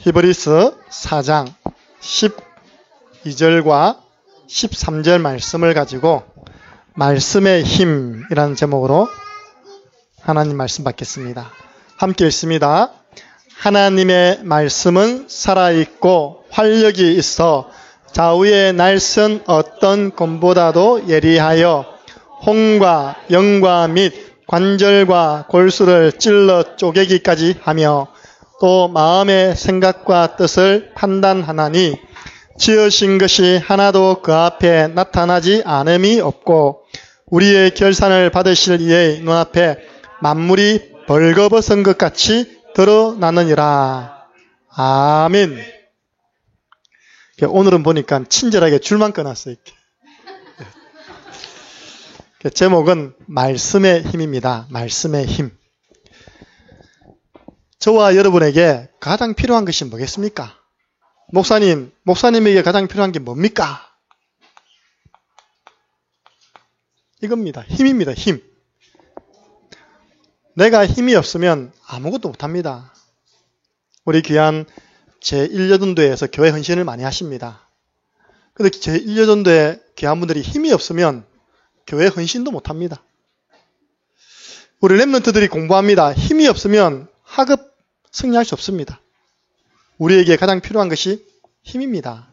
히브리서 4장 12절과 13절 말씀을 가지고 말씀의 힘이라는 제목으로 하나님 말씀 받겠습니다. 함께 읽습니다. 하나님의 말씀은 살아있고 활력이 있어 좌우의 날선 어떤 검보다도 예리하여 홍과 영과 및 관절과 골수를 찔러 쪼개기까지 하며 또 마음의 생각과 뜻을 판단하나니 지으신 것이 하나도 그 앞에 나타나지 않음이 없고 우리의 결산을 받으실 이의 눈앞에 만물이 벌거벗은 것 같이 드러나느니라. 아멘. 오늘은 보니까 친절하게 줄만 꺼놨어요. 제목은 말씀의 힘입니다. 말씀의 힘. 저와 여러분에게 가장 필요한 것이 뭐겠습니까? 목사님에게 가장 필요한 게 뭡니까? 이겁니다. 힘입니다. 힘. 내가 힘이 없으면 아무것도 못합니다. 우리 귀한 제1여전도에서 교회 헌신을 많이 하십니다. 그런데 제1여전도의 귀한 분들이 힘이 없으면 교회 헌신도 못합니다. 우리 랩런트들이 공부합니다. 힘이 없으면 학업 승리할 수 없습니다. 우리에게 가장 필요한 것이 힘입니다.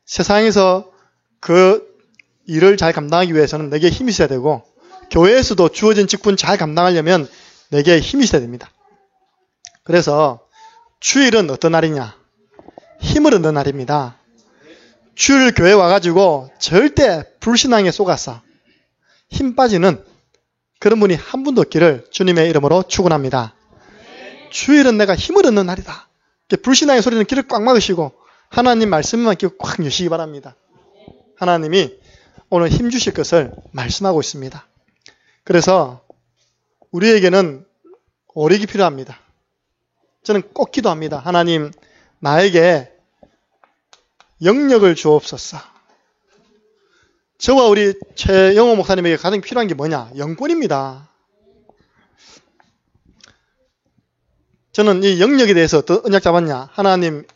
세상에서 그 일을 잘 감당하기 위해서는 내게 힘이 있어야 되고 교회에서도 주어진 직분 잘 감당하려면 내게 힘이 있어야 됩니다. 그래서 주일은 어떤 날이냐? 힘을 얻는 날입니다. 주일 교회 와가지고 절대 불신앙에 속아서 힘 빠지는 그런 분이 한 분도 없기를 주님의 이름으로 축원합니다. 주일은 내가 힘을 얻는 날이다. 불신앙의 소리는 귀를 꽉 막으시고 하나님 말씀만 귀를 꽉 여시기 바랍니다. 하나님이 오늘 힘 주실 것을 말씀하고 있습니다. 그래서 우리에게는 오력이 필요합니다. 저는 꼭 기도합니다. 하나님, 나에게 영력을 주옵소서. 저와 우리 최영호 목사님에게 가장 필요한 게 뭐냐? 영권입니다. 저는 이 영역에 대해서 어떤 언약 잡았냐? 하나님,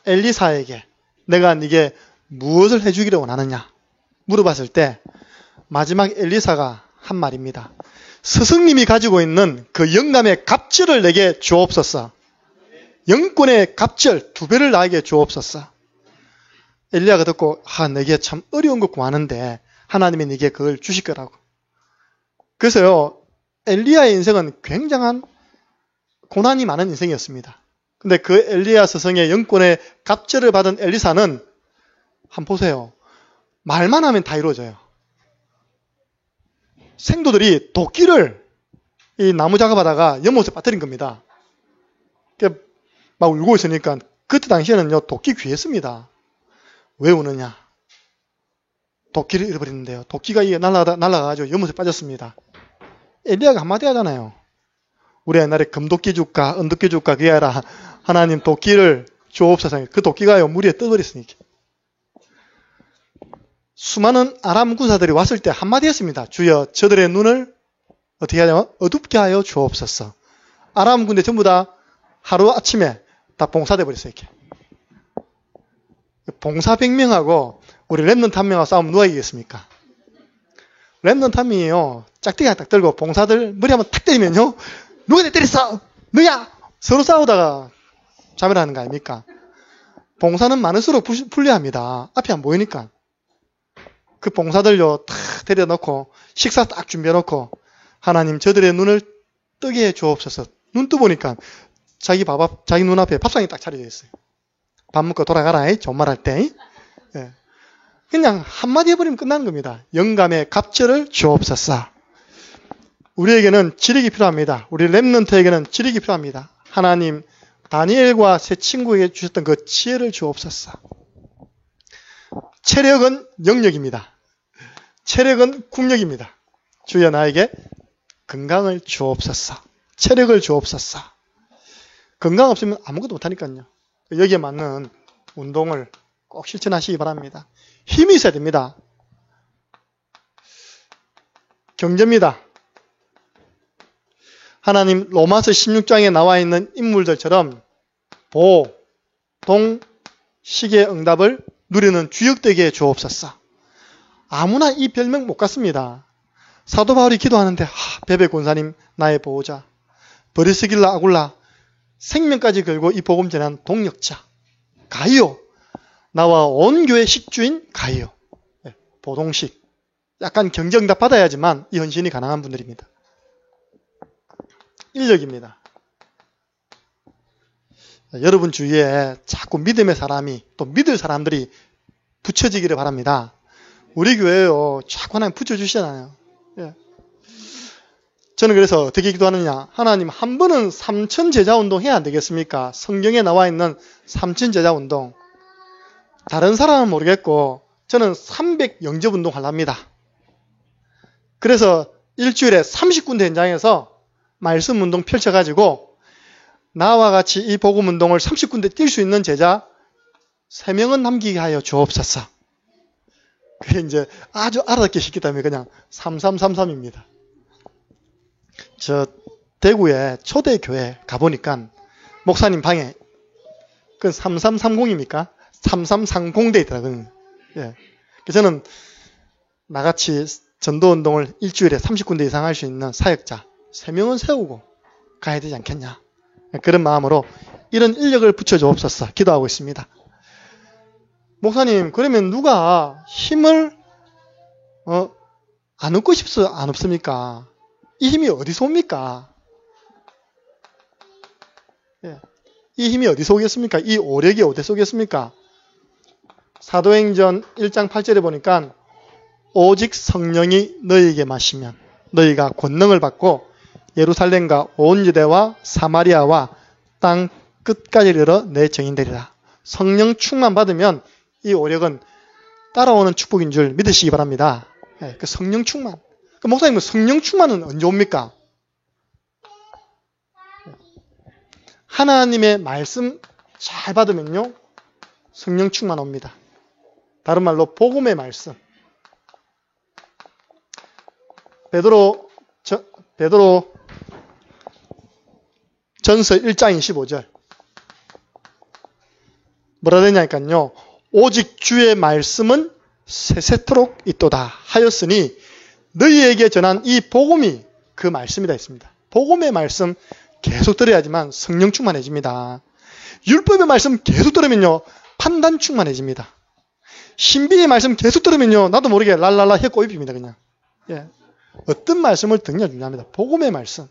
엘리사에게 내가 네게 무엇을 해주기를 원하느냐? 물어봤을 때 마지막 엘리사가 한 말입니다. 스승님이 가지고 있는 그 영감의 갑절을 내게 주옵소서. 영권의 갑절 2배를 나에게 주옵소서. 엘리야가 듣고 내게 참 어려운 거 구하는데 하나님이 네게 그걸 주실 거라고. 그래서요. 엘리야의 인생은 굉장한 고난이 많은 인생이었습니다. 근데 그 엘리야 스승의 영권의 갑절을 받은 엘리사는 한번 보세요. 말만 하면 다 이루어져요. 생도들이 도끼를 이 나무 작업하다가 연못에 빠뜨린 겁니다. 막 울고 있으니까 그때 당시에는요 도끼 귀했습니다. 왜 우느냐? 도끼를 잃어버렸는데요. 도끼가 날아가가지고 연못에 빠졌습니다. 엘리야가 한마디 하잖아요. 우리 옛날에 금도끼 줄까 은도끼 줄까 그게 아니라 하나님 도끼를 주옵소서. 그 도끼가요 물 위에 떠버렸으니까. 수많은 아람 군사들이 왔을 때 한마디 했습니다. 주여 저들의 눈을 어떻게 하냐면 어둡게 하여 주옵소서. 아람 군대 전부 다 하루 아침에 다 봉사돼 버렸어요. 이렇게. 봉사 100명하고 우리 랩런트 1명하고 싸우면 누가 이기겠습니까? 랩런트 1명이요 짝대기 딱 들고 봉사들 머리 한번 탁 때리면요 누가 내 때렸어? 너야! 서로 싸우다가 자멸하는 거 아닙니까? 봉사는 많을수록 불리합니다. 앞이 안 보이니까. 그 봉사들요 탁 데려놓고 식사 딱 준비해놓고 하나님 저들의 눈을 뜨게 해 주옵소서. 눈 떠보니까 자기 눈앞에 밥상이 딱 차려져 있어요. 밥 먹고 돌아가라. 좋은 말 할 때. 예. 그냥 한마디 해버리면 끝나는 겁니다. 영감의 갑절을 주옵소서. 우리에게는 지력이 필요합니다. 우리 랩런트에게는 지력이 필요합니다. 하나님, 다니엘과 세 친구에게 주셨던 그 지혜를 주옵소서. 체력은 영력입니다. 체력은 국력입니다. 주여 나에게 건강을 주옵소서. 체력을 주옵소서. 건강 없으면 아무것도 못하니까요. 여기에 맞는 운동을 꼭 실천하시기 바랍니다. 힘이 있어야 됩니다. 경제입니다. 하나님 로마서 16장에 나와 있는 인물들처럼 보, 동, 시의 응답을 누리는 주역되게 해 주옵소서. 아무나 이 별명 못 갖습니다. 사도 바울이 기도하는데 베베 권사님 나의 보호자, 브리스길라 아굴라 생명까지 걸고 이 복음 전한 동력자 가이오, 나와 온 교회 식주인 가이오, 보동식, 약간 경쟁답 받아야지만 이 헌신이 가능한 분들입니다. 인력입니다. 여러분 주위에 자꾸 믿음의 사람이 또 믿을 사람들이 붙여지기를 바랍니다. 우리 교회요 자꾸 하나님 붙여주시잖아요. 예. 저는 그래서 어떻게 기도하느냐, 하나님 한 번은 3천 제자운동 해야 안 되겠습니까? 성경에 나와 있는 3천 제자운동. 다른 사람은 모르겠고 저는 300 영접운동 하랍니다. 그래서 일주일에 30군데 현장에서 말씀운동 펼쳐가지고 나와 같이 이 복음운동을 30군데 뛸 수 있는 제자 3명은 남기게 하여 주옵소서. 그게 이제 아주 알아듣기 쉽기 때문에 그냥 3333입니다. 저 대구에 초대교회 가보니까 목사님 방에 그 3330입니까? 3330대 있더라고요. 예. 그래서 저는 나같이 전도운동을 일주일에 30군데 이상 할 수 있는 사역자 3명은 세우고 가야 되지 않겠냐. 그런 마음으로 이런 인력을 붙여주옵소서 기도하고 있습니다. 목사님, 그러면 누가 힘을 안 얻고 싶어 안 없습니까? 이 힘이 어디서 옵니까? 예. 이 힘이 어디서 오겠습니까? 이 오력이 어디서 오겠습니까? 사도행전 1장 8절에 보니까 오직 성령이 너희에게 마시면 너희가 권능을 받고 예루살렘과 온 유대와 사마리아와 땅 끝까지 이르러 내 증인되리라. 성령 충만 받으면 이 오력은 따라오는 축복인 줄 믿으시기 바랍니다. 네, 그 성령 충만. 그 목사님, 성령 충만은 언제 옵니까? 하나님의 말씀 잘 받으면요, 성령 충만 옵니다. 다른 말로 복음의 말씀. 베드로 전서 1장 25절. 뭐라 되냐니까요. 오직 주의 말씀은 세세토록 있도다 하였으니 너희에게 전한 이 복음이 그 말씀이다 했습니다. 복음의 말씀 계속 들어야지만 성령 충만해집니다. 율법의 말씀 계속 들으면요 판단 충만해집니다. 신비의 말씀 계속 들으면요 나도 모르게 랄랄라 해 꼬입니다 그냥. 예. 어떤 말씀을 듣냐 중요합니다. 복음의 말씀.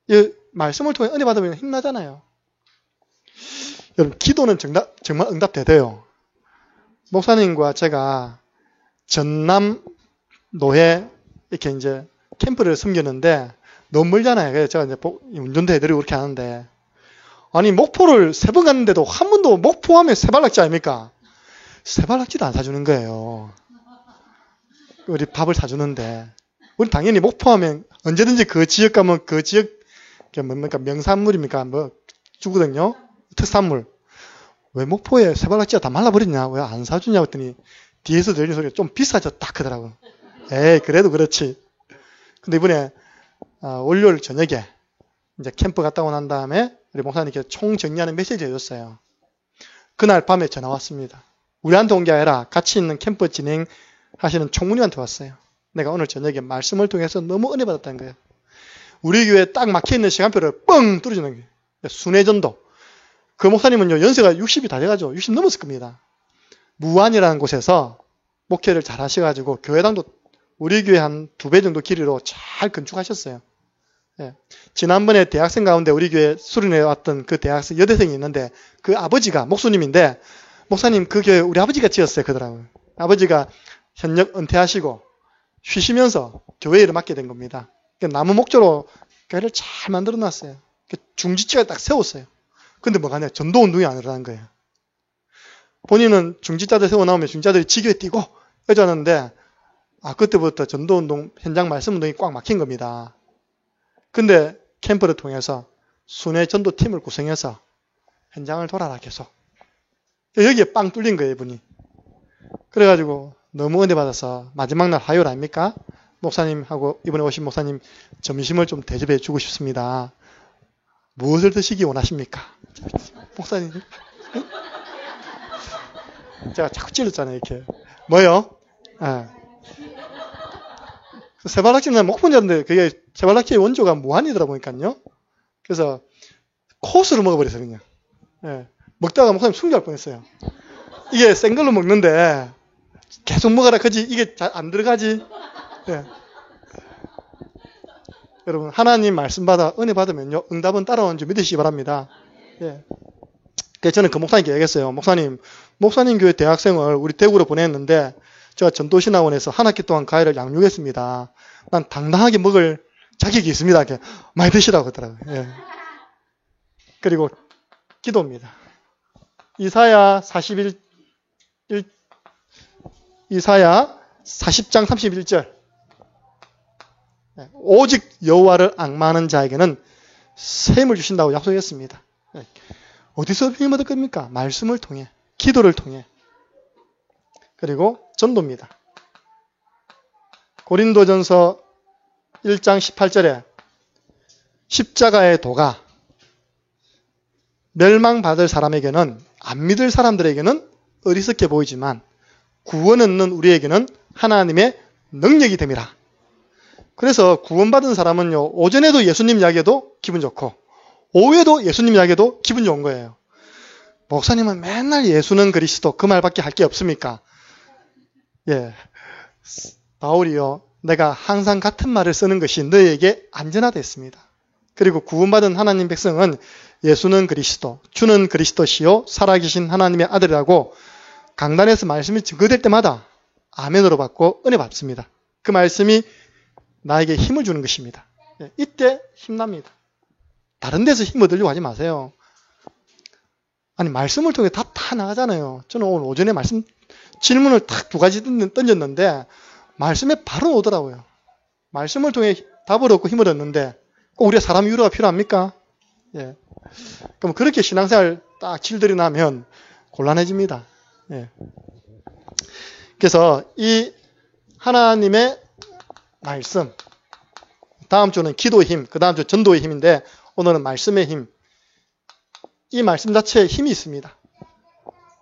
이 말씀을 통해 은혜 받으면 힘나잖아요. 여러분 기도는 정말 응답되대요. 목사님과 제가 전남 노회 이렇게 이제 캠프를 섬겼는데 너무 멀잖아요. 그래서 제가 이제 운전도 해드리고 그렇게 하는데 아니 목포를 3번 갔는데도 한 번도 목포하면 세발낙지 아닙니까? 세발낙지도 안 사주는 거예요. 우리 밥을 사주는데 우리 당연히 목포하면 언제든지 그 지역 가면 그 지역 뭡니까 명산물입니까 뭐 주거든요. 특산물. 왜 목포에 세발낙지가 다 말라버렸냐? 왜 안 사주냐고 했더니 뒤에서 들리는 소리가 좀 비싸졌다 하더라고. 에이 그래도 그렇지. 근데 이번에 월요일 저녁에 이제 캠프 갔다 오고 난 다음에 우리 목사님께 총 정리하는 메시지 해줬어요. 그날 밤에 전화 왔습니다. 우리한테 온 게 아니라 같이 있는 캠프 진행하시는 총무님한테 왔어요. 내가 오늘 저녁에 말씀을 통해서 너무 은혜 받았다는 거예요. 우리 교회에 딱 막혀있는 시간표를 뻥 뚫어주는 거예요. 순회전도. 그 목사님은요 연세가 60이 다 돼가지고 60 넘었을 겁니다. 무안이라는 곳에서 목회를 잘 하셔가지고 교회당도 우리 교회 한 2배 정도 길이로 잘 건축하셨어요. 예. 지난번에 대학생 가운데 우리 교회 수련회 왔던 그 대학생 여대생이 있는데 그 아버지가 목수님인데 목사님 그 교회 우리 아버지가 지었어요 그러더라고요. 아버지가 현역 은퇴하시고 쉬시면서 교회 일을 맡게 된 겁니다. 나무 목조로 교회를 잘 만들어 놨어요. 중지지가 딱 세웠어요. 근데 뭐가 아니라 전도운동이 안 일어난 거예요. 본인은 중지자들 세워나오면 중지자들이 지교에 뛰고 여자는데 그때부터 전도운동 현장 말씀운동이 꽉 막힌 겁니다. 근데 캠프를 통해서 순회 전도팀을 구성해서 현장을 돌아라 계속. 여기에 빵 뚫린 거예요 이분이. 그래가지고 너무 은혜 받아서 마지막 날 화요일 아닙니까? 목사님하고 이번에 오신 목사님 점심을 좀 대접해 주고 싶습니다. 무엇을 드시기 원하십니까? 목사님. 제가 자꾸 찔렀잖아요, 이렇게. 뭐요? 예. 세발낙지는 목분자인데 그게 세발낙지의 원조가 무한이더라 보니까요. 그래서 코스로 먹어버렸어요, 그냥. 예. 먹다가 목사님 숨겨할 뻔했어요. 이게 센 걸로 먹는데 계속 먹어라 그지 이게 잘 안 들어가지. 예. 여러분 하나님 말씀 받아 은혜 받으면요 응답은 따라오는 줄 믿으시기 바랍니다. 예. 그래서 저는 그 목사님께 얘기했어요. 목사님 교회 대학생을 우리 대구로 보냈는데 제가 전도신학원에서 한 학기 동안 과외를 양육했습니다. 난 당당하게 먹을 자격이 있습니다. 이렇게 많이 드시라고 하더라고요. 예. 그리고 기도입니다. 이사야 40장 31절. 오직 여호와를 앙망하는 자에게는 샘을 주신다고 약속했습니다. 어디서 힘을 얻을 겁니까? 말씀을 통해, 기도를 통해. 그리고 전도입니다. 고린도전서 1장 18절에 십자가의 도가 멸망받을 사람에게는, 안 믿을 사람들에게는 어리석게 보이지만 구원 얻는 우리에게는 하나님의 능력이 됨이라. 그래서 구원받은 사람은요, 오전에도 예수님 이야기해도 기분 좋고 오후에도 예수님 이야기해도 기분 좋은 거예요. 목사님은 맨날 예수는 그리스도 그 말밖에 할 게 없습니까? 예, 바울이요, 내가 항상 같은 말을 쓰는 것이 너에게 안전하다 했습니다. 그리고 구원받은 하나님 백성은 예수는 그리스도, 주는 그리스도시요 살아계신 하나님의 아들이라고 강단에서 말씀이 증거될 때마다 아멘으로 받고 은혜 받습니다. 그 말씀이 나에게 힘을 주는 것입니다. 이때 힘납니다. 다른 데서 힘 얻으려고 하지 마세요. 아니 말씀을 통해 다 나가잖아요. 저는 오늘 오전에 말씀 질문을 딱 2가지 던졌는데 말씀에 바로 오더라고요. 말씀을 통해 답을 얻고 힘을 얻는데 꼭 우리가 사람 위로가 필요합니까? 예. 그럼 그렇게 신앙생활 딱 질들이 나면 곤란해집니다. 예. 그래서 이 하나님의 말씀, 다음 주는 기도의 힘, 그 다음 주 전도의 힘인데 오늘은 말씀의 힘. 이 말씀 자체에 힘이 있습니다.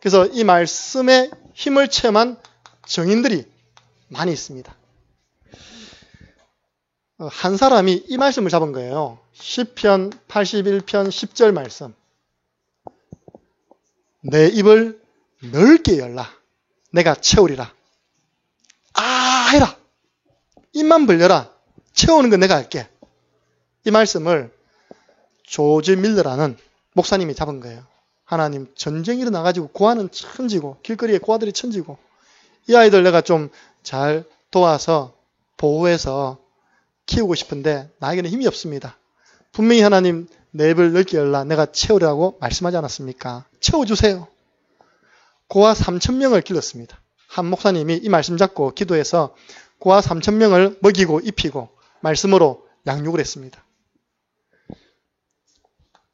그래서 이 말씀의 힘을 체험한 정인들이 많이 있습니다. 한 사람이 이 말씀을 잡은 거예요. 시편 81편 10절 말씀. 내 입을 넓게 열라. 내가 채우리라. 아 해라. 입만 벌려라. 채우는 건 내가 할게. 이 말씀을 조지 밀러라는 목사님이 잡은 거예요. 하나님 전쟁이 일어나가지고 고아는 천지고 길거리에 고아들이 천지고 이 아이들 내가 좀 잘 도와서 보호해서 키우고 싶은데 나에게는 힘이 없습니다. 분명히 하나님 내 입을 넓게 열라 내가 채우라고 말씀하지 않았습니까? 채워주세요. 고아 3,000명을 길렀습니다. 한 목사님이 이 말씀 잡고 기도해서 고아 3,000명을 먹이고 입히고 말씀으로 양육을 했습니다.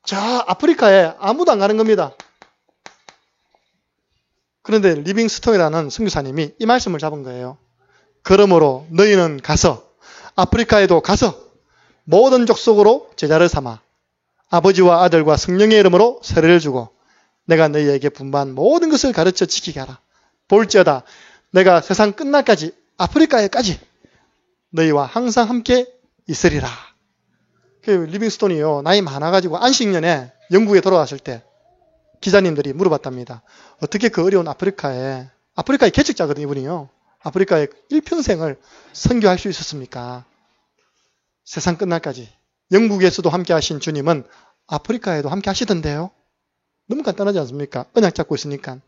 저 아프리카에 아무도 안 가는 겁니다. 그런데 리빙스톤이라는 선교사님이 이 말씀을 잡은 거예요. 그러므로 너희는 가서 아프리카에도 가서 모든 족속으로 제자를 삼아 아버지와 아들과 성령의 이름으로 세례를 주고 내가 너희에게 분부한 모든 것을 가르쳐 지키게 하라. 볼지어다 내가 세상 끝날까지 아프리카에까지 너희와 항상 함께 있으리라. 리빙스톤이요 나이 많아가지고 안식년에 영국에 돌아왔을 때 기자님들이 물어봤답니다. 어떻게 그 어려운 아프리카의 개척자거든요 이분이요. 아프리카에 일평생을 선교할 수 있었습니까? 세상 끝날까지 영국에서도 함께 하신 주님은 아프리카에도 함께 하시던데요. 너무 간단하지 않습니까? 언약 잡고 있으니까.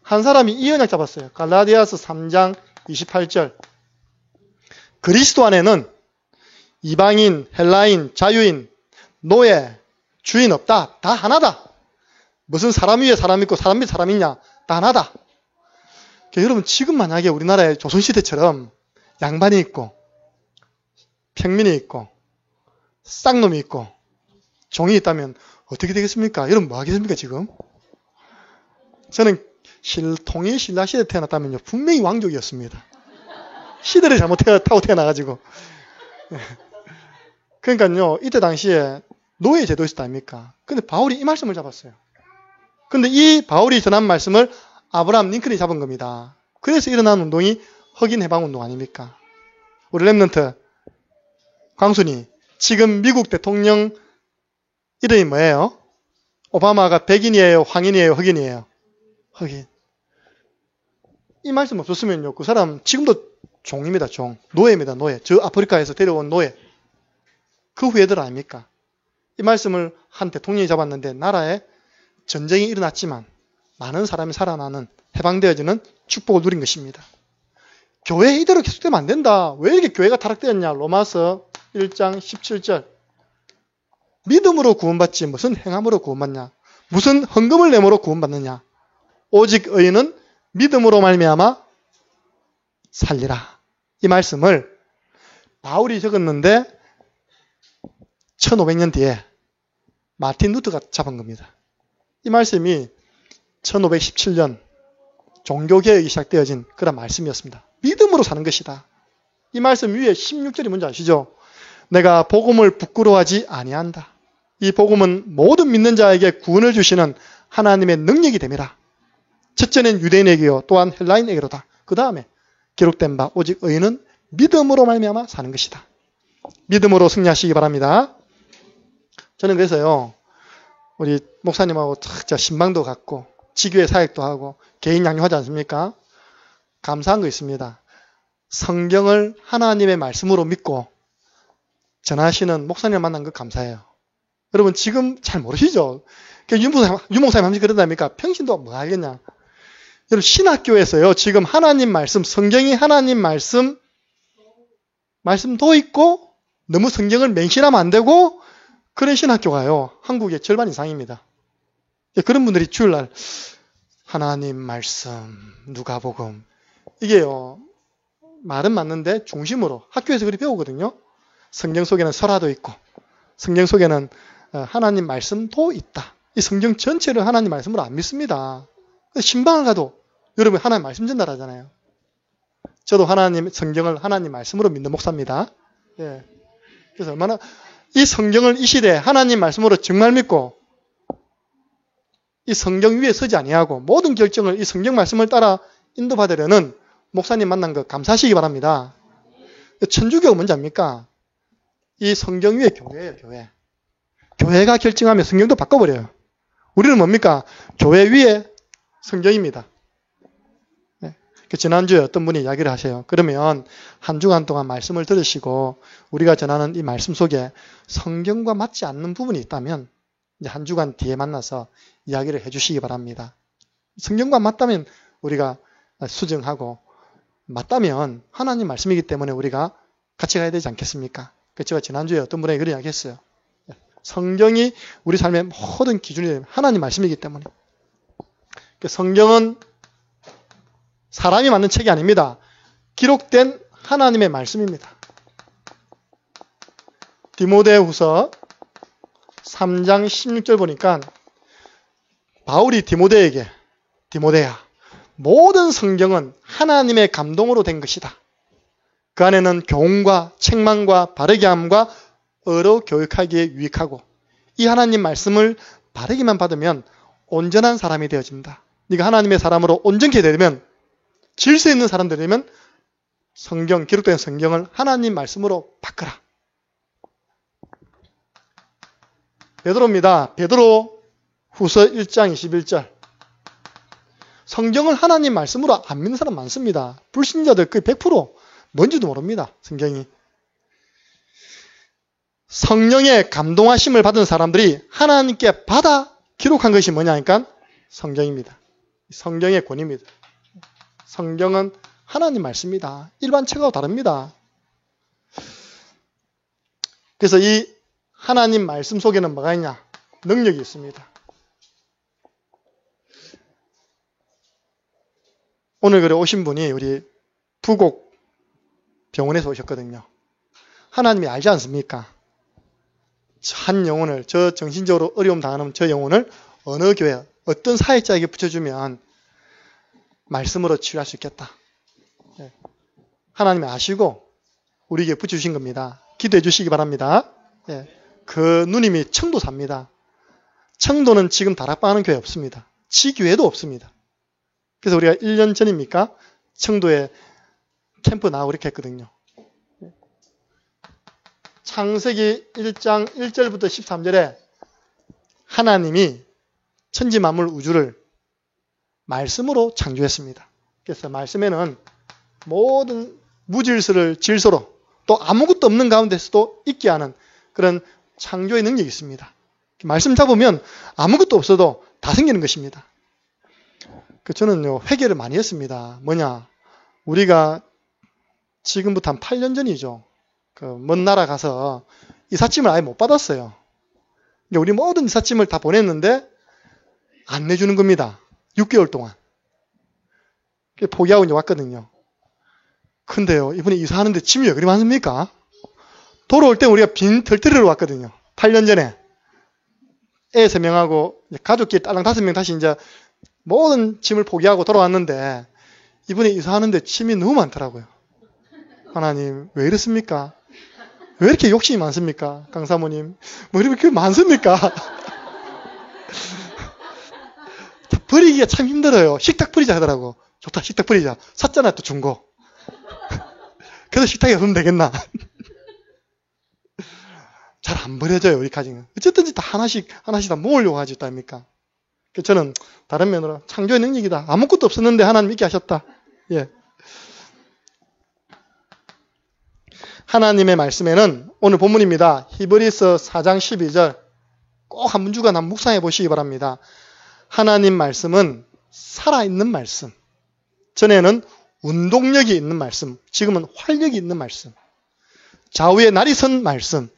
한 사람이 이 언약 잡았어요. 갈라디아서 3장 28절. 그리스도 안에는 이방인, 헬라인, 자유인, 노예, 주인 없다. 다 하나다. 무슨 사람 위에 사람 있고 사람 밑에 사람 있냐. 다 하나다. 그러니까 여러분 지금 만약에 우리나라에 조선시대처럼 양반이 있고 평민이 있고 쌍놈이 있고 종이 있다면 어떻게 되겠습니까? 여러분 뭐 하겠습니까 지금? 저는 통일 신라시대에 태어났다면요 분명히 왕족이었습니다. 시대를 타고 태어나가지고. 그러니까요, 이때 당시에 노예 제도 있었다 아닙니까? 근데 바울이 이 말씀을 잡았어요. 근데 이 바울이 전한 말씀을 아브라함 링컨이 잡은 겁니다. 그래서 일어난 운동이 흑인 해방 운동 아닙니까? 우리 랩런트 광순이 지금 미국 대통령 이름이 뭐예요? 오바마가 백인이에요? 황인이에요? 흑인이에요? 흑인. 이 말씀 없었으면요, 그 사람 지금도 종입니다. 종. 노예입니다. 노예. 저 아프리카에서 데려온 노예. 그 후예들 아닙니까? 이 말씀을 한 대통령이 잡았는데 나라에 전쟁이 일어났지만 많은 사람이 살아나는 해방되어지는 축복을 누린 것입니다. 교회 이대로 계속되면 안 된다. 왜 이렇게 교회가 타락되었냐? 로마서 1장 17절. 믿음으로 구원받지 무슨 행함으로 구원받냐? 무슨 헌금을 내므로 구원받느냐? 오직 의인은 믿음으로 말미암아 살리라. 이 말씀을 바울이 적었는데 1500년 뒤에 마틴 루터가 잡은 겁니다. 이 말씀이 1517년 종교개혁이 시작되어진 그런 말씀이었습니다. 믿음으로 사는 것이다. 이 말씀 위에 16절이 뭔지 아시죠? 내가 복음을 부끄러워하지 아니한다. 이 복음은 모든 믿는 자에게 구원을 주시는 하나님의 능력이 됨이라. 첫째는 유대인에게요, 또한 헬라인에게로다. 그 다음에 기록된 바 오직 의인은 믿음으로 말미암아 사는 것이다. 믿음으로 승리하시기 바랍니다. 저는 그래서요, 우리 목사님하고 진짜 신방도 갖고 지교회 사역도 하고 개인 양육하지 않습니까? 감사한 거 있습니다. 성경을 하나님의 말씀으로 믿고 전하시는 목사님을 만난 거 감사해요. 여러분 지금 잘 모르시죠? 유목사님 함시 그러다니까 평신도 뭐 알겠냐? 여러분 신학교에서요 지금 하나님 말씀, 성경이 하나님 말씀도 있고 너무 성경을 맹신하면 안 되고 그런 신학교가요 한국의 절반 이상입니다. 그런 분들이 주일날 하나님 말씀, 누가복음 이게요 말은 맞는데 중심으로 학교에서 그렇게 배우거든요. 성경 속에는 설화도 있고 성경 속에는 하나님 말씀도 있다. 이 성경 전체를 하나님 말씀으로 안 믿습니다. 신방을 가도 여러분 하나님 말씀 전달하잖아요. 저도 성경을 하나님 말씀으로 믿는 목사입니다. 예. 그래서 얼마나 이 성경을 이 시대에 하나님 말씀으로 정말 믿고 이 성경 위에 서지 아니하고 모든 결정을 이 성경 말씀을 따라 인도받으려는 목사님 만난 거 감사하시기 바랍니다. 천주교가 뭔지 압니까? 이 성경 위에 교회예요, 교회. 교회가 결정하면 성경도 바꿔버려요. 우리는 뭡니까? 교회 위에 성경입니다. 네. 지난주에 어떤 분이 이야기를 하세요. 그러면 한 주간 동안 말씀을 들으시고 우리가 전하는 이 말씀 속에 성경과 맞지 않는 부분이 있다면 이제 한 주간 뒤에 만나서 이야기를 해주시기 바랍니다. 성경과 맞다면 우리가 수정하고 맞다면 하나님 말씀이기 때문에 우리가 같이 가야 되지 않겠습니까? 제가 지난주에 어떤 분에게 그런 이야기 했어요. 성경이 우리 삶의 모든 기준이 하나님 말씀이기 때문에 성경은 사람이 만든 책이 아닙니다. 기록된 하나님의 말씀입니다. 디모데후서 3장 16절 보니까 바울이 디모데야 모든 성경은 하나님의 감동으로 된 것이다. 그 안에는 교훈과 책망과 바르게 함과 의로 교육하기에 유익하고 이 하나님 말씀을 바르게만 받으면 온전한 사람이 되어진다. 네가 하나님의 사람으로 온전케 되려면 질서 있는 사람 되려면 성경, 기록된 성경을 하나님 말씀으로 바꾸라. 베드로입니다. 베드로 후서 1장 21절. 성경을 하나님 말씀으로 안 믿는 사람 많습니다. 불신자들 거의 100% 뭔지도 모릅니다. 성경이. 성령의 감동하심을 받은 사람들이 하나님께 받아 기록한 것이 뭐냐니까 성경입니다. 성경의 권위입니다. 성경은 하나님 말씀입니다. 일반 책하고 다릅니다. 그래서 이 하나님 말씀 속에는 뭐가 있냐? 능력이 있습니다. 오늘 그래 오신 분이 우리 부곡 병원에서 오셨거든요. 하나님이 알지 않습니까? 한 영혼을, 저 정신적으로 어려움 당하는 저 영혼을 어느 교회, 어떤 사역자에게 붙여주면 말씀으로 치유할 수 있겠다. 하나님이 아시고 우리에게 붙여주신 겁니다. 기도해 주시기 바랍니다. 예. 그 누님이 청도 삽니다. 청도는 지금 다락방하는 교회 없습니다. 지교회도 없습니다. 그래서 우리가 1년 전입니까? 청도에 캠프 나오고 이렇게 했거든요. 창세기 1장 1절부터 13절에 하나님이 천지 만물 우주를 말씀으로 창조했습니다. 그래서 말씀에는 모든 무질서를 질서로 또 아무것도 없는 가운데서도 있게 하는 그런 창조의 능력이 있습니다. 말씀 잡으면 아무것도 없어도 다 생기는 것입니다. 저는요, 회개를 많이 했습니다. 뭐냐? 우리가 지금부터 한 8년 전이죠. 먼 나라 가서 이삿짐을 아예 못 받았어요. 우리 모든 이삿짐을 다 보냈는데 안 내주는 겁니다. 6개월 동안. 포기하고 이제 왔거든요. 근데요, 이번에 이사하는데 짐이 왜 그리 많습니까? 돌아올 때 우리가 빈 털터리로 왔거든요. 8년 전에. 애 3명하고 가족끼리 딸랑 5명 다시 이제 모든 짐을 포기하고 돌아왔는데 이번에 이사하는데 짐이 너무 많더라고요. 하나님, 왜 이렇습니까? 왜 이렇게 욕심이 많습니까? 강사모님. 뭐 이렇게 많습니까? 버리기가 참 힘들어요. 식탁 버리자 하더라고. 좋다, 식탁 버리자. 샀잖아, 또 중고. 그래서 식탁에 없으면 되겠나? 잘 안 버려져요, 우리 가정은. 어쨌든지 다 하나씩 다 모으려고 하지, 아닙니까? 저는 다른 면으로 창조의 능력이다. 아무것도 없었는데 하나님 있게 하셨다. 예. 하나님의 말씀에는 오늘 본문입니다. 히브리서 4장 12절 꼭 한 문주간 한번 묵상해 보시기 바랍니다. 하나님 말씀은 살아있는 말씀. 전에는 운동력이 있는 말씀, 지금은 활력이 있는 말씀. 좌우에 날이 선 말씀.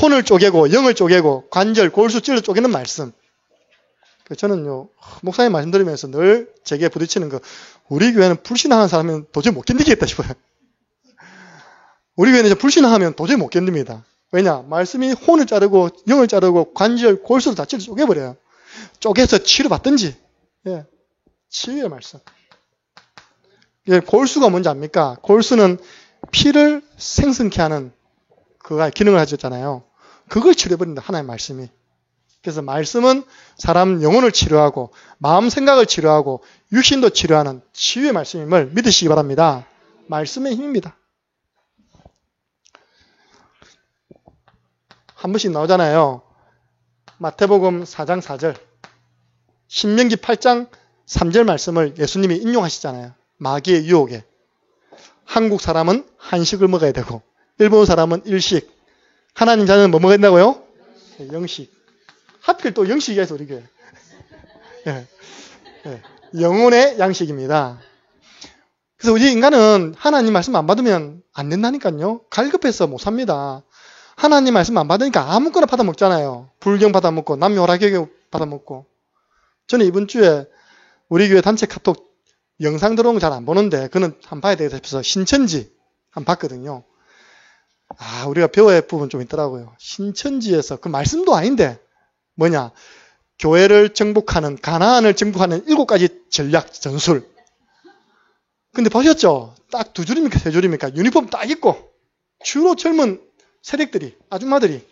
혼을 쪼개고 영을 쪼개고 관절, 골수, 찔러 쪼개는 말씀. 저는요, 목사님 말씀 들으면서 늘 제게 부딪히는 거, 우리 교회는 불신하는 사람은 도저히 못 견디겠다 싶어요. 우리 교회는 불신하면 도저히 못 견딥니다. 왜냐? 말씀이 혼을 자르고 영을 자르고 관절, 골수를 다 찔러 쪼개버려요. 쪼개서 치료받든지. 예. 치유의 말씀. 예, 골수가 뭔지 압니까? 골수는 피를 생성케 하는 그가 기능을 하셨잖아요. 그걸 치료해버린다, 하나님의 말씀이. 그래서 말씀은 사람 영혼을 치료하고 마음 생각을 치료하고 육신도 치료하는 치유의 말씀임을 믿으시기 바랍니다. 말씀의 힘입니다. 한 번씩 나오잖아요. 마태복음 4장 4절, 신명기 8장 3절 말씀을 예수님이 인용하시잖아요. 마귀의 유혹에. 한국 사람은 한식을 먹어야 되고 일본 사람은 일식, 하나님 자녀는 뭐 먹어야 된다고요? 영식. 하필 또 영식이어서 우리 교회. 예. 예. 영혼의 양식입니다. 그래서 우리 인간은 하나님 말씀 안 받으면 안 된다니까요. 갈급해서 못 삽니다. 하나님 말씀 안 받으니까 아무거나 받아 먹잖아요. 불경 받아 먹고 남묘라교교 받아 먹고. 저는 이번 주에 우리 교회 단체 카톡 영상 들어온 거 잘 안 보는데 그는 한번 봐야 되겠다 싶어서 신천지 한번 봤거든요. 아, 우리가 배워야 할 부분 좀 있더라고요. 신천지에서 그 말씀도 아닌데 뭐냐, 교회를 정복하는, 가나안을 정복하는 7가지 전략, 전술. 근데 보셨죠? 딱 2줄입니까 3줄입니까? 유니폼 딱 입고 주로 젊은 세력들이, 아줌마들이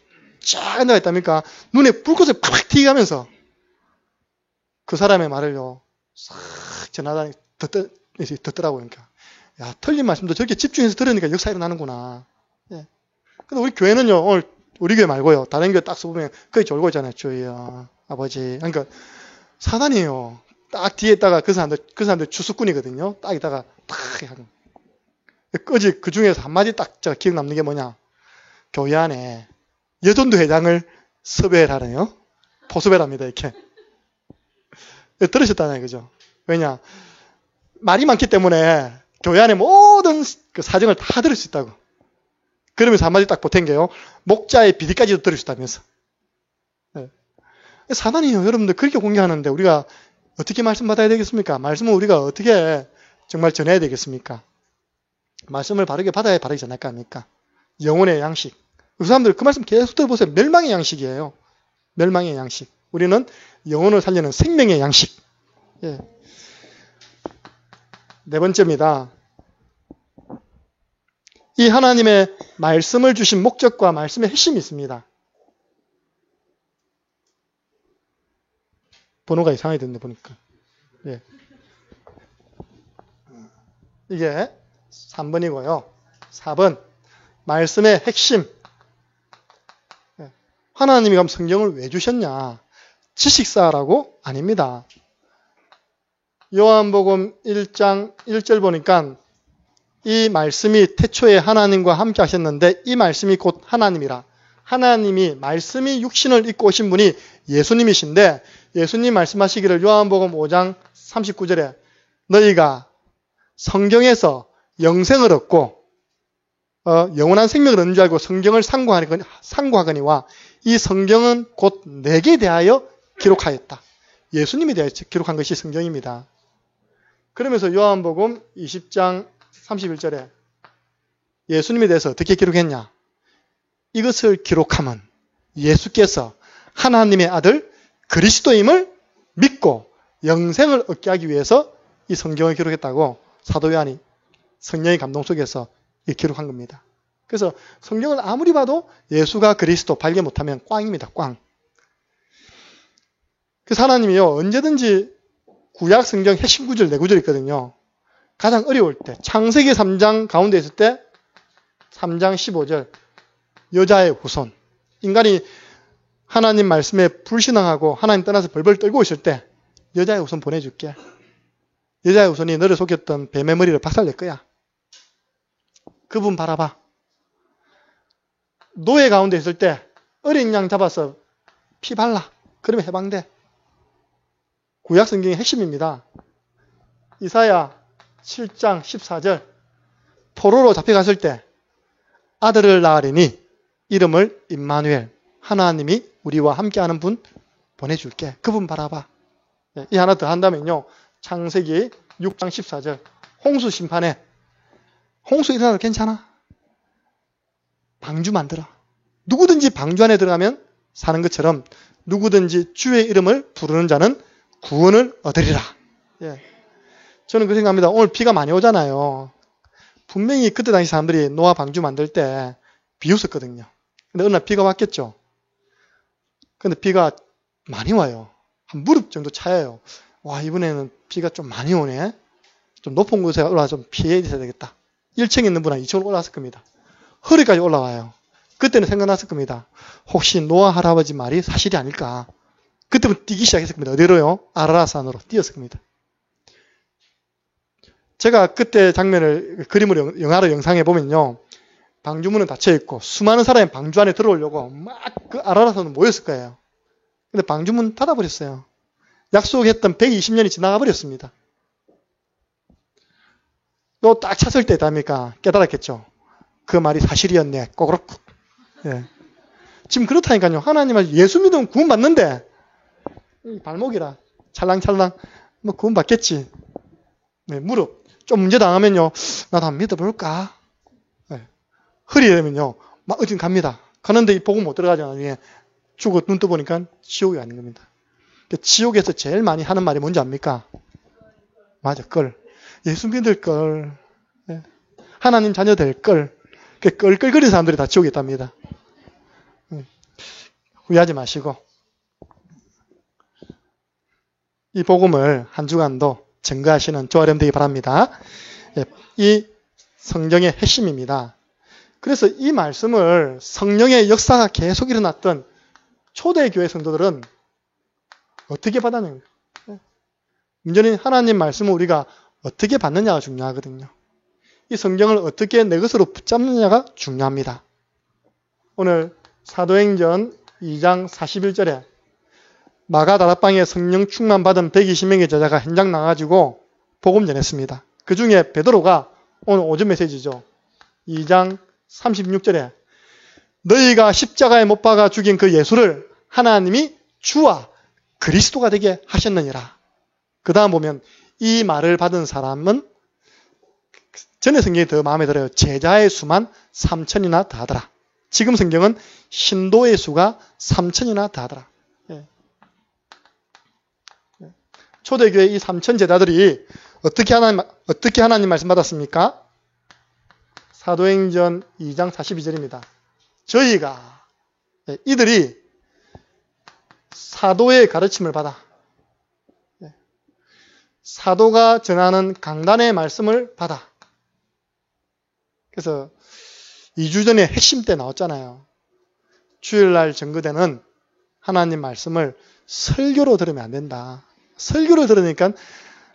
쫙 앉아 있답니까? 눈에 불꽃을 팍팍 튀기면서 그 사람의 말을요 싹 전하다니 듣더라고요. 그러니까 야, 틀린 말씀도 저렇게 집중해서 들으니까 역사 일어나는구나. 예. 근데 우리 교회는요, 오늘 우리 교회 말고요, 다른 교회 딱 써보면 거기 졸고 있잖아요. 주여 아버지. 그러니까 사단이에요. 딱 뒤에 있다가 그 사람들 주수꾼이거든요. 딱 있다가 딱 하고. 어제 그 중에서 한마디 딱 제가 기억 남는 게 뭐냐, 교회 안에 여전도 회장을 섭외하라네요. 포섭외랍니다, 이렇게. 들으셨다나요, 그죠? 왜냐, 말이 많기 때문에 교회 안에 모든 그 사정을 다 들을 수 있다고. 그러면서 한마디 딱 보탠 게요, 목자의 비리까지도 들을 수 있다면서. 네. 사단이에요. 여러분들 그렇게 공개하는데 우리가 어떻게 말씀 받아야 되겠습니까? 말씀을 우리가 어떻게 정말 전해야 되겠습니까? 말씀을 바르게 받아야 바르게 전할 거 아닙니까? 영혼의 양식. 그 사람들 그 말씀 계속 들어보세요. 멸망의 양식이에요. 멸망의 양식. 우리는 영혼을 살리는 생명의 양식. 예. 네 번째입니다. 이 하나님의 말씀을 주신 목적과 말씀의 핵심이 있습니다. 번호가 이상하게 됐네 보니까. 예. 이게 3번이고요. 4번 말씀의 핵심. 하나님이 그럼 성경을 왜 주셨냐? 지식사라고? 아닙니다. 요한복음 1장 1절 보니까 이 말씀이 태초에 하나님과 함께 하셨는데 이 말씀이 곧 하나님이라. 하나님이 말씀이 육신을 입고 오신 분이 예수님이신데 예수님 말씀하시기를 요한복음 5장 39절에 너희가 성경에서 영생을 얻고 영원한 생명을 얻는 줄 알고 성경을 상고하거니와 이 성경은 곧 내게 대하여 기록하였다. 예수님에 대하여 기록한 것이 성경입니다. 그러면서 요한복음 20장 31절에 예수님에 대해서 어떻게 기록했냐? 이것을 기록함은 예수께서 하나님의 아들 그리스도임을 믿고 영생을 얻게 하기 위해서 이 성경을 기록했다고 사도 요한이 성령의 감동 속에서 기록한 겁니다. 그래서 성경을 아무리 봐도 예수가 그리스도 발견 못하면 꽝입니다. 꽝. 그래서 하나님이요 언제든지 구약 성경 핵심 구절 4구절 있거든요. 가장 어려울 때 창세기 3장 가운데 있을 때 3장 15절 여자의 후손. 인간이 하나님 말씀에 불신앙하고 하나님 떠나서 벌벌 떨고 있을 때 여자의 후손 보내줄게. 여자의 후손이 너를 속였던 뱀의 머리를 박살낼 거야. 그분 바라봐. 노예 가운데 있을 때 어린 양 잡아서 피 발라. 그러면 해방돼. 구약 성경의 핵심입니다. 이사야 7장 14절 포로로 잡혀갔을 때 아들을 낳으리니 이름을 임마누엘 하나님이 우리와 함께하는 분 보내줄게. 그분 바라봐. 이 하나 더 한다면요. 창세기 6장 14절 홍수 심판에 홍수 일어나도 괜찮아. 방주 만들어. 누구든지 방주 안에 들어가면 사는 것처럼 누구든지 주의 이름을 부르는 자는 구원을 얻으리라. 예. 저는 그 생각합니다. 오늘 비가 많이 오잖아요. 분명히 그때 당시 사람들이 노아 방주 만들 때 비웃었거든요. 근데 어느 날 비가 왔겠죠. 근데 비가 많이 와요. 한 무릎 정도 차요. 와, 이번에는 비가 좀 많이 오네. 좀 높은 곳에 올라와서 좀 피해 있어야 되겠다. 1층에 있는 분은 2층으로 올라왔을 겁니다. 허리까지 올라와요. 그때는 생각났을 겁니다. 혹시 노아 할아버지 말이 사실이 아닐까. 그때부터 뛰기 시작했을 겁니다. 어디로요? 아라라산으로 뛰었을 겁니다. 제가 그때 장면을 그림으로 영화로 영상에 보면요. 방주문은 닫혀있고 수많은 사람이 방주 안에 들어오려고 막 그 아라라산으로 모였을 거예요. 근데 방주문 닫아버렸어요. 약속했던 120년이 지나가 버렸습니다. 또 딱 찼을 때 답니까? 깨달았겠죠. 그 말이 사실이었네. 꼬그럭. 예. 지금 그렇다니까요. 하나님을 예수 믿으면 구원 받는데 발목이라 찰랑찰랑 뭐 구원 받겠지. 네, 무릎 좀 문제 당하면요. 나도 한번 믿어볼까? 네. 허리라면요. 막 어딘 갑니다. 가는데 이 복음 못 들어가잖아요. 죽어 눈 떠보니까 지옥이 아닌 겁니다. 지옥에서 제일 많이 하는 말이 뭔지 압니까? 맞아, 걸. 예수 믿을 걸. 네. 하나님 자녀 될 걸. 껄껄거리는 사람들이 다 지옥에 있답니다. 후회하지 마시고 이 복음을 한 주간도 증거하시는 저와 여러분 되기 바랍니다. 이 성경의 핵심입니다. 그래서 이 말씀을 성령의 역사가 계속 일어났던 초대교회 성도들은 어떻게 받았는가? 문제는 하나님 말씀을 우리가 어떻게 받느냐가 중요하거든요. 이 성경을 어떻게 내 것으로 붙잡느냐가 중요합니다. 오늘 사도행전 2장 41절에 마가다락방에 성령 충만 받은 120명의 제자가 현장 나가지고 복음 전했습니다. 그 중에 베드로가 오늘 오전 메시지죠. 2장 36절에 너희가 십자가에 못 박아 죽인 그 예수를 하나님이 주와 그리스도가 되게 하셨느니라. 그 다음 보면 이 말을 받은 사람은 전에 성경이 더 마음에 들어요. 제자의 수만 3천이나 다하더라. 지금 성경은 신도의 수가 3천이나 다하더라. 예. 초대교회 이 3천 제자들이 어떻게 하나님 말씀 받았습니까? 사도행전 2장 42절입니다. 저희가, 이들이 사도의 가르침을 받아 사도가 전하는 강단의 말씀을 받아. 그래서 2주 전에 핵심 때 나왔잖아요. 주일날 전거되는 하나님 말씀을 설교로 들으면 안 된다. 설교로 들으니까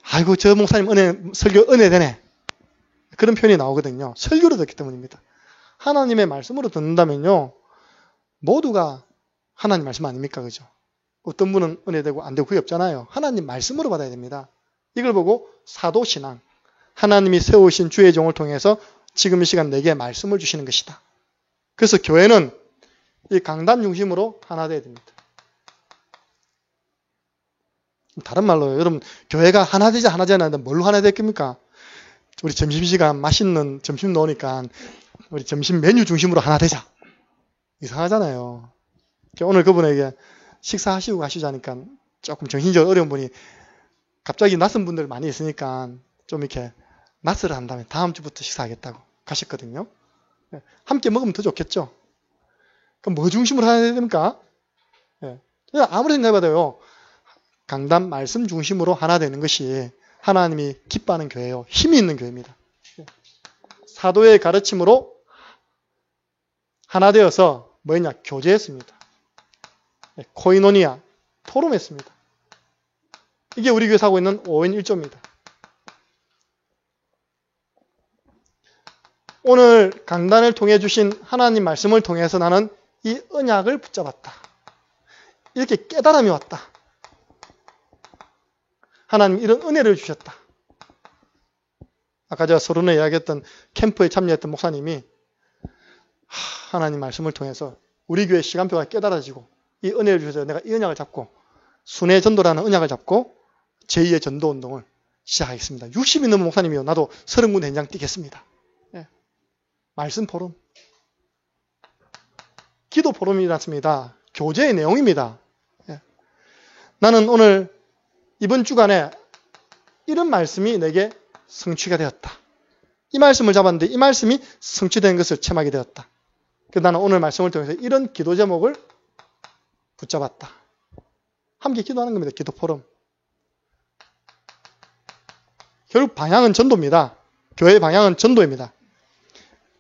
아이고 저 목사님 설교 은혜 되네. 그런 표현이 나오거든요. 설교로 듣기 때문입니다. 하나님의 말씀으로 듣는다면요. 모두가 하나님 말씀 아닙니까? 그죠? 어떤 분은 은혜 되고 안 되고 그게 없잖아요. 하나님 말씀으로 받아야 됩니다. 이걸 보고 사도신앙, 하나님이 세우신 주의 종을 통해서 지금 이 시간 내게 말씀을 주시는 것이다. 그래서 교회는 이 강단 중심으로 하나 되어야 됩니다. 다른 말로 여러분 교회가 하나 되자 하나 되자 하는데 뭘로 하나 됐습니까? 우리 점심시간 맛있는 점심 넣으니까 우리 점심 메뉴 중심으로 하나 되자. 이상하잖아요. 오늘 그분에게 식사하시고 가시자니까 조금 정신적으로 어려운 분이 갑자기 낯선 분들 많이 있으니까 좀 이렇게 낯설을 한 다음에 다음 주부터 식사하겠다고 가셨거든요. 함께 먹으면 더 좋겠죠. 그럼 뭐 중심으로 하나 됩니까? 아무리 생각해봐도요. 강단 말씀 중심으로 하나 되는 것이 하나님이 기뻐하는 교회요. 힘이 있는 교회입니다. 사도의 가르침으로 하나 되어서 뭐였냐? 교제했습니다. 코이노니아, 토론했습니다. 이게 우리 교회에서 하고 있는 5인 1조입니다. 오늘 강단을 통해 주신 하나님 말씀을 통해서 나는 이 언약을 붙잡았다. 이렇게 깨달음이 왔다. 하나님 이런 은혜를 주셨다. 아까 제가 서론에 이야기했던 캠프에 참여했던 목사님이 하나님 말씀을 통해서 우리 교회 시간표가 깨달아지고 이 은혜를 주셔서 내가 이 언약을 잡고 순회 전도라는 언약을 잡고 제2의 전도 운동을 시작하겠습니다. 60이 넘은 목사님이요. 나도 30군데 현장 뛰겠습니다. 말씀 포럼. 기도 포럼이지 않습니다. 교제의 내용입니다. 나는 오늘 이번 주간에 이런 말씀이 내게 성취가 되었다. 이 말씀을 잡았는데 이 말씀이 성취된 것을 체험하게 되었다. 그래서 나는 오늘 말씀을 통해서 이런 기도 제목을 붙잡았다. 함께 기도하는 겁니다. 기도 포럼. 결국 방향은 전도입니다. 교회의 방향은 전도입니다.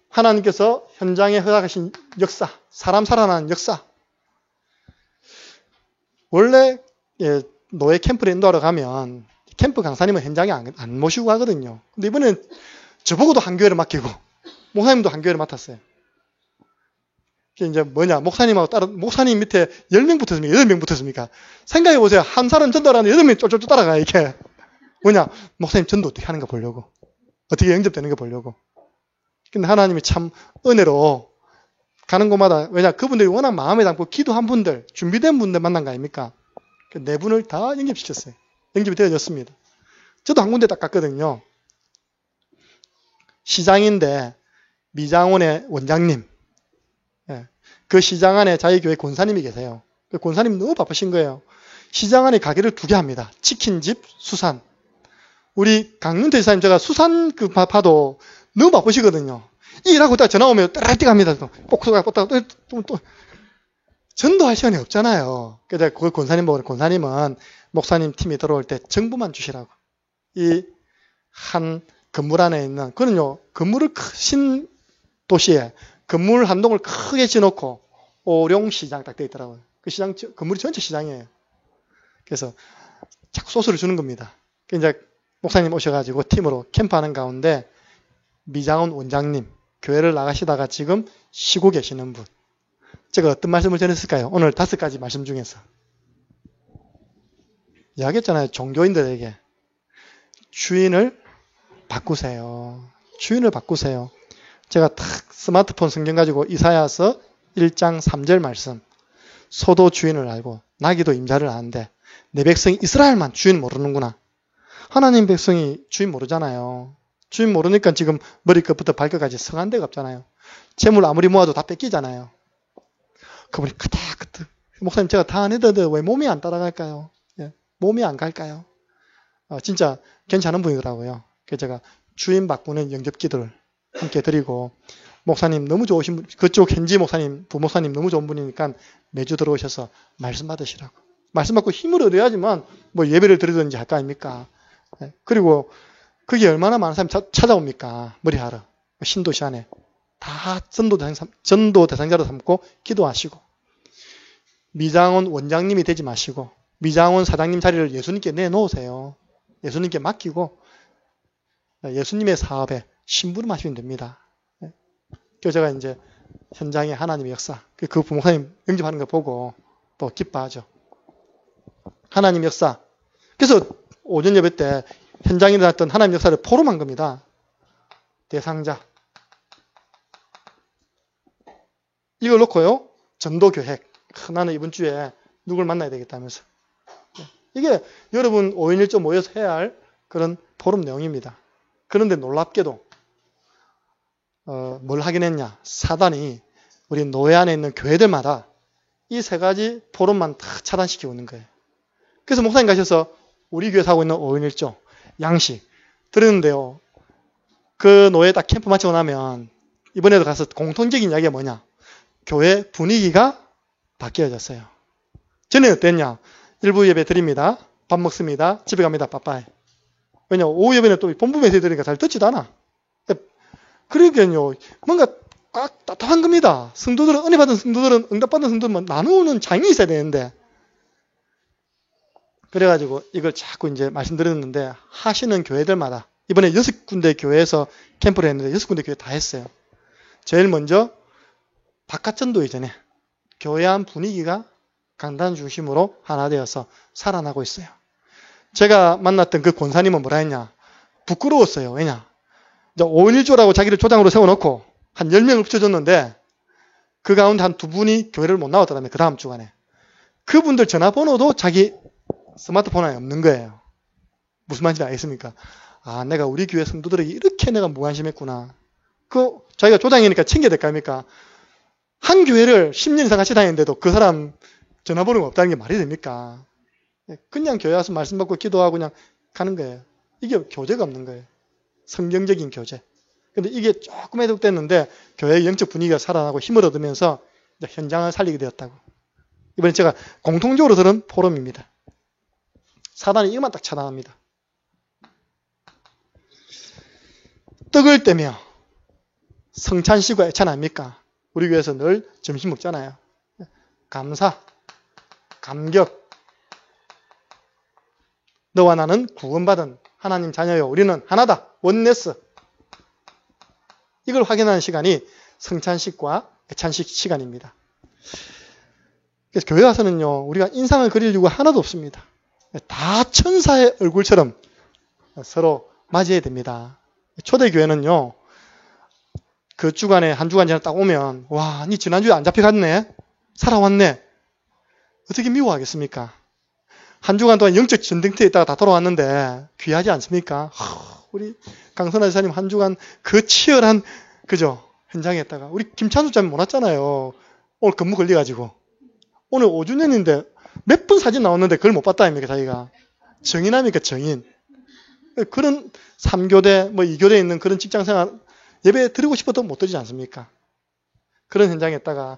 하나님께서 현장에 허락하신 역사, 사람 살아나는 역사. 원래 노예 캠프를 인도하러 가면 캠프 강사님은 현장에 안 모시고 가거든요. 근데 이번엔 저보고도 한 교회를 맡기고 목사님도 한 교회를 맡았어요. 이제 뭐냐, 목사님 밑에 10명 붙었습니까? 8명 붙었습니까? 생각해보세요. 한 사람 전도하는데 8명이 쫄쫄 따라가요, 이렇게. 뭐냐, 목사님 전도 어떻게 하는가 보려고. 어떻게 영접되는가 보려고. 근데 하나님이 참 은혜로 가는 곳마다, 왜냐, 그분들이 워낙 마음에 담고 기도한 분들, 준비된 분들 만난 거 아닙니까? 그 네 분을 다 영접시켰어요. 영접이 되어졌습니다. 저도 한 군데 딱 갔거든요. 시장인데, 미장원의 원장님. 그 시장 안에 자기 교회 권사님이 계세요. 그 권사님이 너무 바쁘신 거예요. 시장 안에 가게를 2개 합니다. 치킨집, 수산. 우리 강윤태 지사님 제가 수산 그 봐도 너무 바쁘시거든요. 일하고 딱 전화 오면 따라띠가 합니다. 복수가 또 전도할 시간이 없잖아요. 그래서 그걸 권사님 보고 권사님은 목사님 팀이 들어올 때 정보만 주시라고. 이 한 건물 안에 있는, 그는요, 건물을 크신 도시에 건물 한 동을 크게 지어놓고 오룡시장 딱 되어 있더라고요. 그 시장, 건물이 전체 시장이에요. 그래서 자꾸 소스를 주는 겁니다. 이제 목사님 오셔가지고 팀으로 캠프하는 가운데 미장원 원장님, 교회를 나가시다가 지금 쉬고 계시는 분. 제가 어떤 말씀을 전했을까요? 오늘 5가지 말씀 중에서. 이야기했잖아요. 종교인들에게. 주인을 바꾸세요. 주인을 바꾸세요. 제가 탁 스마트폰 성경 가지고 이사야서 1장 3절 말씀. 소도 주인을 알고 나귀도 임자를 아는데 내 백성이 이스라엘만 주인 모르는구나. 하나님 백성이 주인 모르잖아요. 주인 모르니까 지금 머리끝부터 발끝까지 성한 데가 없잖아요. 재물 아무리 모아도 다 뺏기잖아요. 그분이 그닥 목사님 제가 다 해도 왜 몸이 안 따라갈까요? 몸이 안 갈까요? 진짜 괜찮은 분이더라고요. 그래서 제가 주인 바꾸는 영접 기도를 함께 드리고, 목사님 너무 좋으신 분, 그쪽 현지 목사님, 부목사님 너무 좋은 분이니까 매주 들어오셔서 말씀 받으시라고. 말씀 받고 힘을 얻어야지만 뭐 예배를 드리든지 할 거 아닙니까? 그리고 그게 얼마나 많은 사람이 찾아옵니까? 머리하러. 신도시 안에. 다 전도 대상자로 삼고 기도하시고. 미장원 원장님이 되지 마시고 미장원 사장님 자리를 예수님께 내놓으세요. 예수님께 맡기고 예수님의 사업에 심부름하시면 됩니다. 그래서 제가 이제 현장에 하나님의 역사, 그 부목사님 영접하는 거 보고 또 기뻐하죠. 하나님 역사. 그래서 오전 예배 때 현장에 일어났던 하나님 역사를 포럼한 겁니다. 대상자. 이걸 놓고요. 전도 계획. 나는 이번 주에 누굴 만나야 되겠다면서. 이게 여러분 5인 1조 모여서 해야 할 그런 포럼 내용입니다. 그런데 놀랍게도 뭘 하긴 했냐. 사단이 우리 노예 안에 있는 교회들마다 이 세 가지 포럼만 다 차단시키고 있는 거예요. 그래서 목사님 가셔서 우리 교회에서 하고 있는 5인 1조 양식 들었는데요. 그 노예 딱 캠프 마치고 나면 이번에도 가서 공통적인 이야기가 뭐냐. 교회 분위기가 바뀌어졌어요. 전에는 어땠냐. 일부 예배 드립니다. 밥 먹습니다. 집에 갑니다. 빠빠이. 왜냐 오후 예배는 또 본부 메시지 들으니까 잘 듣지도 않아. 그러니까요. 뭔가 꽉 답답한 겁니다. 성도들은 은혜 받은 성도들은 응답받은 성도들은 나누는 장이 있어야 되는데. 그래가지고 이걸 자꾸 이제 말씀드렸는데 하시는 교회들마다 이번에 6군데 교회에서 캠프를 했는데 6군데 교회 다 했어요. 제일 먼저 바깥전도 이전에 교회 안 분위기가 강단 중심으로 하나 되어서 살아나고 있어요. 제가 만났던 그 권사님은 뭐라 했냐. 부끄러웠어요. 왜냐. 5인 1조라고 자기를 조장으로 세워놓고 한 10명을 붙여줬는데 그 가운데 한 2분이 교회를 못 나왔더라면 그 다음 주간에. 그분들 전화번호도 자기 스마트폰에 없는 거예요. 무슨 말인지 알겠습니까? 아, 내가 우리 교회 성도들에게 이렇게 내가 무관심했구나. 자기가 조장이니까 챙겨야 될 거 아닙니까? 한 교회를 10년 이상 같이 다니는데도 그 사람 전화번호가 없다는 게 말이 됩니까? 그냥 교회 와서 말씀 받고 기도하고 그냥 가는 거예요. 이게 교제가 없는 거예요. 성경적인 교제. 근데 이게 조금 해독됐는데 교회의 영적 분위기가 살아나고 힘을 얻으면서 이제 현장을 살리게 되었다고. 이번에 제가 공통적으로 들은 포럼입니다. 사단이 이것만 딱 차단합니다. 떡을 떼며 성찬식과 애찬 아닙니까? 우리 교회에서 늘 점심 먹잖아요. 감사, 감격. 너와 나는 구원받은 하나님 자녀요. 우리는 하나다. 원네스. 이걸 확인하는 시간이 성찬식과 애찬식 시간입니다. 그래서 교회 와서는요. 우리가 인상을 그릴 이유가 하나도 없습니다. 다 천사의 얼굴처럼 서로 맞이해야 됩니다. 초대교회는요. 그 주간에 한 주간 전에 딱 오면 와, 니 지난주에 안 잡혀갔네. 살아왔네. 어떻게 미워하겠습니까? 한 주간 동안 영적 전쟁터에 있다가 다 돌아왔는데 귀하지 않습니까? 우리 강선아 지사님 한 주간 그 치열한 그죠? 현장에 있다가 우리 김찬수 짬이 못 왔잖아요. 오늘 근무 걸려가지고 오늘 5주년인데 몇 번 사진 나왔는데 그걸 못 봤다 아닙니까 자기가. 정인합니까 정인. 그런 3교대 뭐 2교대에 있는 그런 직장생활 예배 드리고 싶어도 못 드리지 않습니까? 그런 현장에 있다가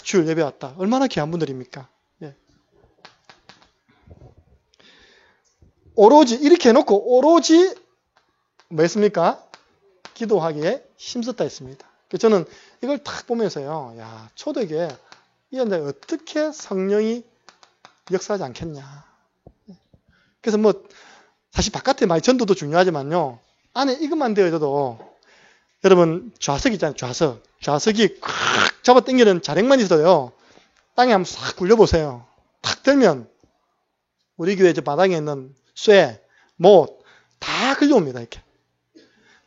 주일 예배 왔다. 얼마나 귀한 분들입니까? 예. 오로지 이렇게 해놓고 오로지 뭐 했습니까? 기도하기에 힘썼다 했습니다. 저는 이걸 딱 보면서요. 야, 초대교회 이 현장에 어떻게 성령이 역사하지 않겠냐. 그래서 뭐 사실 바깥에 많이 전도도 중요하지만요. 안에 이것만 되어져도 여러분 좌석 있잖아요. 좌석이 콱 잡아 당기는 자력만 있어요. 땅에 한번 싹 굴려보세요. 탁 들면 우리 교회 저 바닥에 있는 쇠, 못 다 걸려옵니다. 이렇게.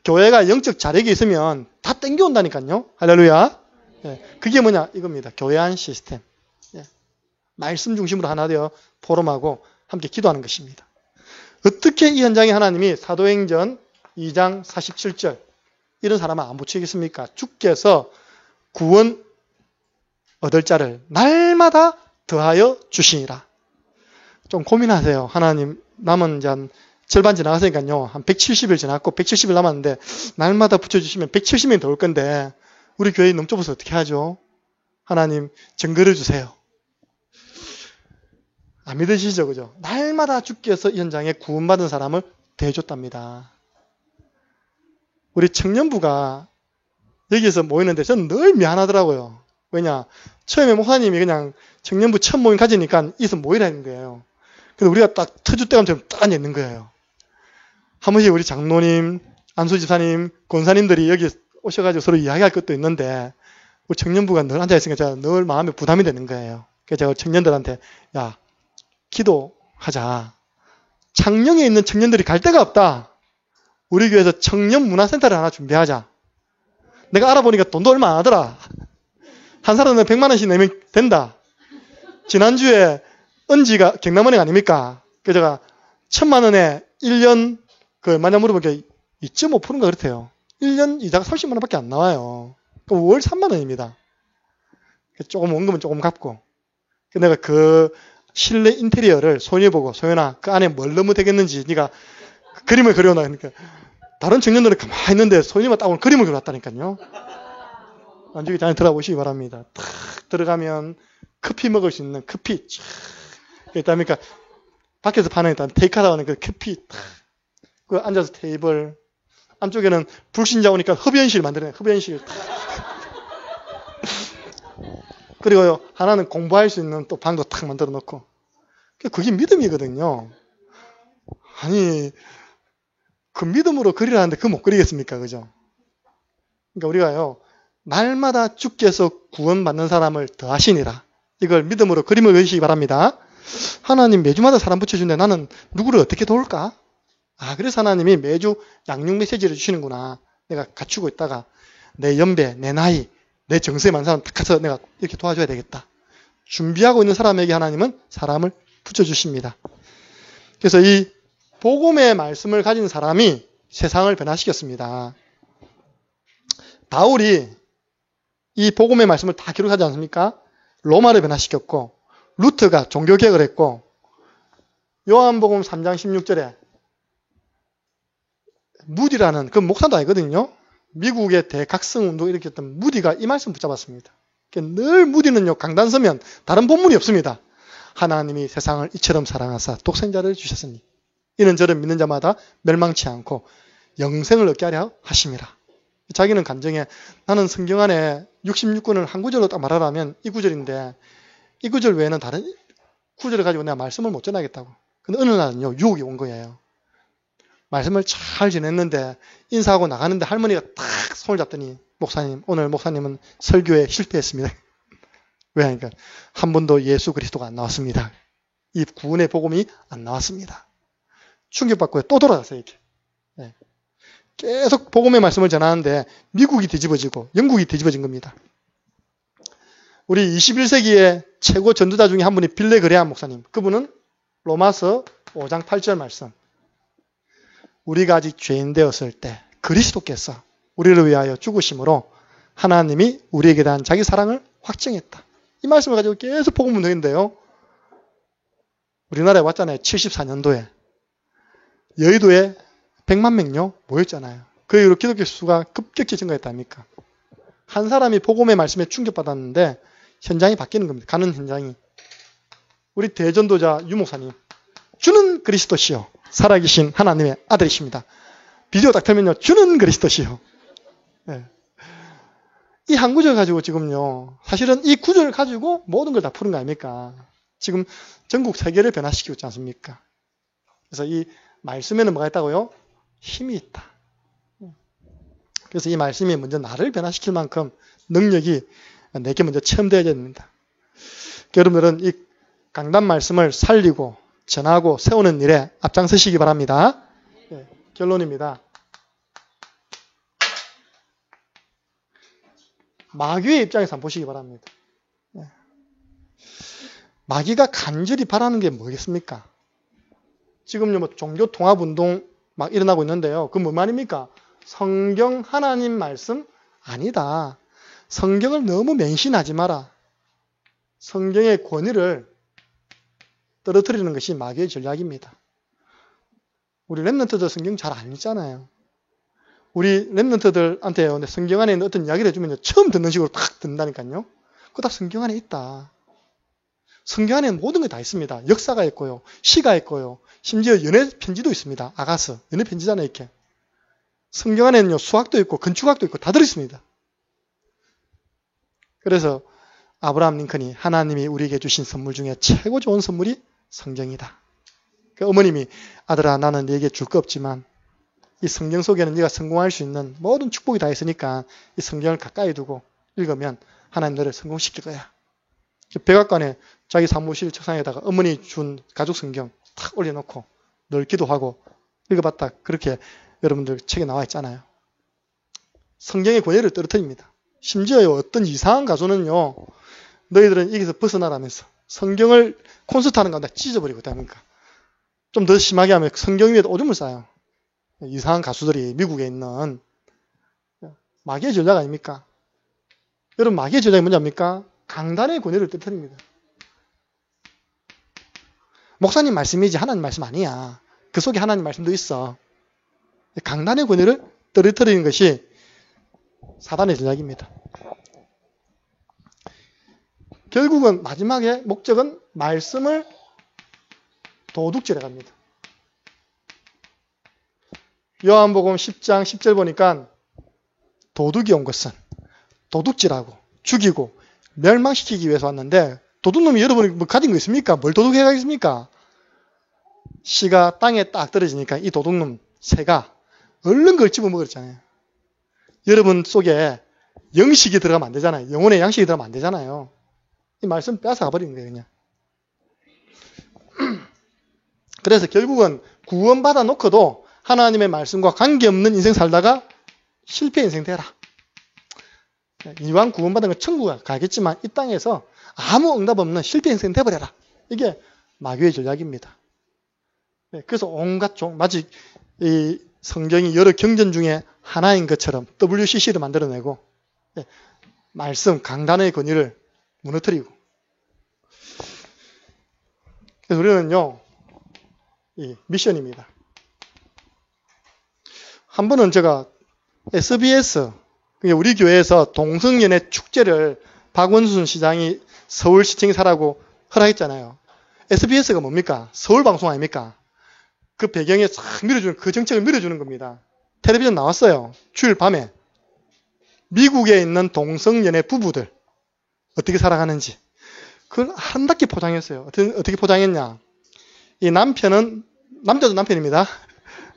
교회가 영적 자력이 있으면 다 당겨온다니까요. 할렐루야. 예, 그게 뭐냐 이겁니다. 교회 안 시스템. 예, 말씀 중심으로 하나 되어 포럼하고 함께 기도하는 것입니다. 어떻게 이 현장에 하나님이 사도행전 2장 47절 이런 사람은 안 붙이겠습니까? 주께서 구원 얻을 자를 날마다 더하여 주시니라. 좀 고민하세요. 하나님 남은 잔 절반 지나갔으니까요. 한 170일 지났고 170일 남았는데 날마다 붙여주시면 170명이 더 올 건데 우리 교회 너무 좁아서 어떻게 하죠? 하나님 증거를 주세요. 안 믿으시죠? 그죠? 날마다 주께서 이 현장에 구원받은 사람을 대해줬답니다. 우리 청년부가 여기서 모이는데 저는 늘 미안하더라고요. 왜냐? 처음에 목사님이 그냥 청년부 첫 모임 가지니까 이서 모이라는 거예요. 근데 우리가 딱 터줏대감처럼 딱 앉아있는 거예요. 한 번씩 우리 장로님, 안수집사님, 권사님들이 여기 오셔가지고 서로 이야기할 것도 있는데 우리 청년부가 늘 앉아있으니까 제가 늘 마음에 부담이 되는 거예요. 그래서 제가 청년들한테 야, 기도하자. 창녕에 있는 청년들이 갈 데가 없다. 우리 교회에서 청년 문화센터를 하나 준비하자. 내가 알아보니까 돈도 얼마 안 하더라. 한 사람은 100만 원씩 내면 된다. 지난주에 은지가 경남은행 아닙니까? 그래서 제가 1000만 원에 1년 그 얼마냐 물어보니까 2.5%인가 그렇대요. 1년 이자가 30만 원밖에 안 나와요. 그럼 월 3만 원입니다. 조금 원금은 조금 갚고. 내가 그 실내 인테리어를 소연이 보고 소연아 그 안에 뭘 넣으면 되겠는지 네가 그림을 그려놔. 그러니까 다른 청년들은 가만히 있는데 소연이만 딱 오늘 그림을 그려놨다니까요. 나중에 잘 들어보시기 바랍니다. 탁 들어가면 커피 먹을 수 있는 커피 그러니까 밖에서 파는 일단 테이크아웃 하는 그 커피 탁 그 앉아서 테이블 안쪽에는 불신자 오니까 흡연실 만들어내 흡연실 그리고 하나는 공부할 수 있는 또 방도 탁 만들어 놓고 그게 믿음이거든요. 아니 그 믿음으로 그리라는데 그거 못 그리겠습니까? 그죠? 그러니까 우리가요 날마다 주께서 구원받는 사람을 더하시니라 이걸 믿음으로 그림을 그리시기 바랍니다. 하나님 매주마다 사람 붙여주는데 나는 누구를 어떻게 도울까? 아 그래서 하나님이 매주 양육 메시지를 주시는구나. 내가 갖추고 있다가 내 연배, 내 나이, 내 정서에 맞는 사람 딱 가서 내가 이렇게 도와줘야 되겠다. 준비하고 있는 사람에게 하나님은 사람을 붙여주십니다. 그래서 이 복음의 말씀을 가진 사람이 세상을 변화시켰습니다. 바울이 이 복음의 말씀을 다 기록하지 않습니까? 로마를 변화시켰고 루터가 종교개혁을 했고 요한복음 3장 16절에 무디라는 그 목사도 아니거든요. 미국의 대각성운동 일으켰던 무디가 이 말씀 붙잡았습니다. 늘 무디는요 강단 서면 다른 본문이 없습니다. 하나님이 세상을 이처럼 사랑하사 독생자를 주셨으니 이는 저를 믿는 자마다 멸망치 않고 영생을 얻게 하려 하심이라. 자기는 간증에 나는 성경 안에 66권을 한 구절로 딱 말하라면 이 구절인데 이 구절 외에는 다른 구절을 가지고 내가 말씀을 못 전하겠다고. 근데 어느 날은요 유혹이 온 거예요. 말씀을 잘 지냈는데 인사하고 나가는데 할머니가 딱 손을 잡더니 목사님 오늘 목사님은 설교에 실패했습니다. 왜 하니까 한 번도 예수 그리스도가 안 나왔습니다. 이 구원의 복음이 안 나왔습니다. 충격받고 또 돌아갔어요. 이렇게. 네. 계속 복음의 말씀을 전하는데 미국이 뒤집어지고 영국이 뒤집어진 겁니다. 우리 21세기의 최고 전도자 중에 한 분이 빌레 그레암 목사님. 그분은 로마서 5장 8절 말씀. 우리가 아직 죄인 되었을 때 그리스도께서 우리를 위하여 죽으심으로 하나님이 우리에게 대한 자기 사랑을 확증했다. 이 말씀을 가지고 계속 복음 운동인데요. 우리나라에 왔잖아요. 74년도에. 여의도에 100만 명요 모였잖아요. 그 이후로 기독교 수가 급격히 증가했답니까? 한 사람이 복음의 말씀에 충격받았는데 현장이 바뀌는 겁니다. 가는 현장이. 우리 대전도자 유목사님. 주는 그리스도시요. 살아계신 하나님의 아들이십니다. 비디오 딱 틀면요. 주는 그리스도시요. 네. 이 한 구절 가지고 지금요. 사실은 이 구절을 가지고 모든 걸 다 푸는 거 아닙니까? 지금 전국 세계를 변화시키고 있지 않습니까? 그래서 이 말씀에는 뭐가 있다고요? 힘이 있다. 그래서 이 말씀이 먼저 나를 변화시킬 만큼 능력이 내게 먼저 체험되어야 됩니다. 여러분들은 이 강단 말씀을 살리고 전하고 세우는 일에 앞장서시기 바랍니다. 네, 결론입니다. 마귀의 입장에서 한번 보시기 바랍니다. 네. 마귀가 간절히 바라는 게 뭐겠습니까? 지금요, 뭐 종교 통합 운동 막 일어나고 있는데요. 그건 뭐 말입니까? 성경 하나님 말씀 아니다. 성경을 너무 맹신하지 마라. 성경의 권위를 떨어뜨리는 것이 마귀의 전략입니다. 우리 랩런트들 성경 잘 안 읽잖아요. 우리 랩런트들한테 성경 안에 있는 어떤 이야기를 해주면 처음 듣는 식으로 탁 듣는다니까요. 그거 다 성경 안에 있다. 성경 안에는 모든 게 다 있습니다. 역사가 있고요. 시가 있고요. 심지어 연애 편지도 있습니다. 아가서. 연애 편지잖아요, 이렇게. 성경 안에는요, 수학도 있고, 건축학도 있고, 다 들어있습니다. 그래서, 아브라함 링컨이 하나님이 우리에게 주신 선물 중에 최고 좋은 선물이 성경이다. 그 어머님이, 아들아, 나는 네게 줄 거 없지만, 이 성경 속에는 네가 성공할 수 있는 모든 축복이 다 있으니까, 이 성경을 가까이 두고 읽으면 하나님 너를 성공시킬 거야. 백악관에 자기 사무실 책상에다가 어머니 준 가족 성경 탁 올려놓고 늘 기도하고 읽어봤다. 그렇게 여러분들 책에 나와 있잖아요. 성경의 권위를 떨어뜨립니다. 심지어 어떤 이상한 가수는요. 너희들은 여기서 벗어나라면서 성경을 콘서트 하는 가운데 찢어버리고 있다니까. 좀 더 심하게 하면 성경 위에도 오줌을 싸요. 이상한 가수들이 미국에 있는 마귀의 전략 아닙니까? 여러분 마귀의 전략이 뭔지 압니까? 강단의 권위를 떨어뜨립니다. 목사님 말씀이지 하나님 말씀 아니야. 그 속에 하나님 말씀도 있어. 강단의 권위를 떨어뜨리는 것이 사단의 전략입니다. 결국은 마지막에 목적은 말씀을 도둑질해 갑니다. 요한복음 10장 10절 보니까 도둑이 온 것은 도둑질하고 죽이고 멸망시키기 위해서 왔는데 도둑놈이 여러분이 뭐 가진 거 있습니까? 뭘 도둑해 가겠습니까? 씨가 땅에 딱 떨어지니까 이 도둑놈 새가 얼른 그걸 집어먹었잖아요. 여러분 속에 영식이 들어가면 안 되잖아요. 영혼의 양식이 들어가면 안 되잖아요. 이 말씀 뺏어가 버리는 거예요, 그냥. 그래서 결국은 구원받아 놓고도 하나님의 말씀과 관계없는 인생 살다가 실패 인생 되라. 이왕 구원받은 건 천국 가겠지만 이 땅에서 아무 응답 없는 실패 인생 돼버려라. 이게 마귀의 전략입니다. 그래서 온갖 마치 이 성경이 여러 경전 중에 하나인 것처럼 WCC를 만들어내고 말씀 강단의 권위를 무너뜨리고. 그래서 우리는요, 이 미션입니다. 한 번은 제가 SBS, 우리 교회에서 동성연애 축제를 박원순 시장이 서울시청이 사라고 허락했잖아요. SBS가 뭡니까? 서울방송 아닙니까? 그 배경에 싹 밀어주는, 그 정책을 밀어주는 겁니다. 텔레비전 나왔어요. 주일 밤에. 미국에 있는 동성연애 부부들 어떻게 살아가는지 그걸 한답게 포장했어요. 어떻게 포장했냐? 이 남편은 남자도 남편입니다.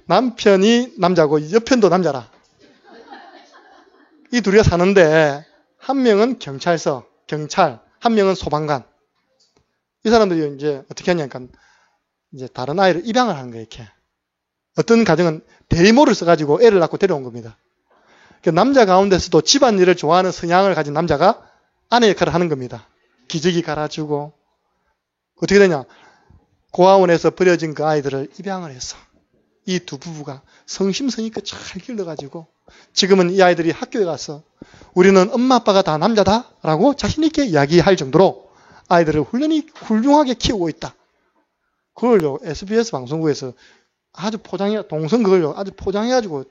남편이 남자고 여편도 남자라. 이 둘이가 사는데 한 명은 경찰, 한 명은 소방관. 이 사람들이 이제 어떻게 하냐니까 이제 다른 아이를 입양을 하는 거예요, 이렇게. 어떤 가정은 대리모를 써가지고 애를 낳고 데려온 겁니다. 그러니까 남자 가운데서도 집안일을 좋아하는 성향을 가진 남자가 아내 역할을 하는 겁니다. 기저귀 갈아주고. 어떻게 되냐? 고아원에서 버려진 그 아이들을 입양을 해서 이 두 부부가 성심성의껏 잘 길러가지고 지금은 이 아이들이 학교에 가서 우리는 엄마 아빠가 다 남자다라고 자신있게 이야기할 정도로 아이들을 훌륭하게 키우고 있다. 그걸요, SBS 방송국에서 아주 동성 그걸요, 아주 포장해가지고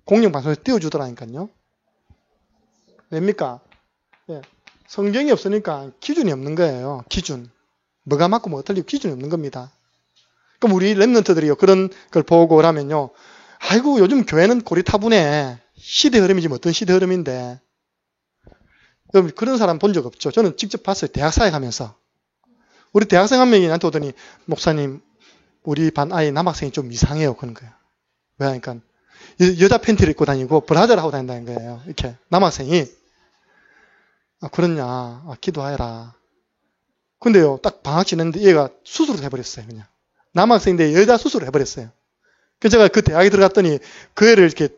공영방송에서 띄워주더라니까요. 왜입니까? 예, 성경이 없으니까 기준이 없는 거예요. 기준. 뭐가 맞고 뭐가 틀리고 기준이 없는 겁니다. 그럼 우리 랩런트들이요, 그런 걸 보고 하면요, 아이고, 요즘 교회는 고리타분해. 시대 흐름이지 어떤 시대 흐름인데. 여러분, 그런 사람 본 적 없죠? 저는 직접 봤어요. 대학사에 가면서. 우리 대학생 한 명이 나한테 오더니, 목사님, 우리 반 아이 남학생이 좀 이상해요. 그런 거예요. 왜 하니까, 여자 팬티를 입고 다니고, 브라자를 하고 다닌다는 거예요. 이렇게. 남학생이. 아, 그렇냐. 아, 기도하여라. 근데요, 딱 방학 지냈는데 얘가 수술을 해버렸어요. 그냥. 남학생인데 여자 수술을 해버렸어요. 그래서 제가 그 대학에 들어갔더니 그 애를 이렇게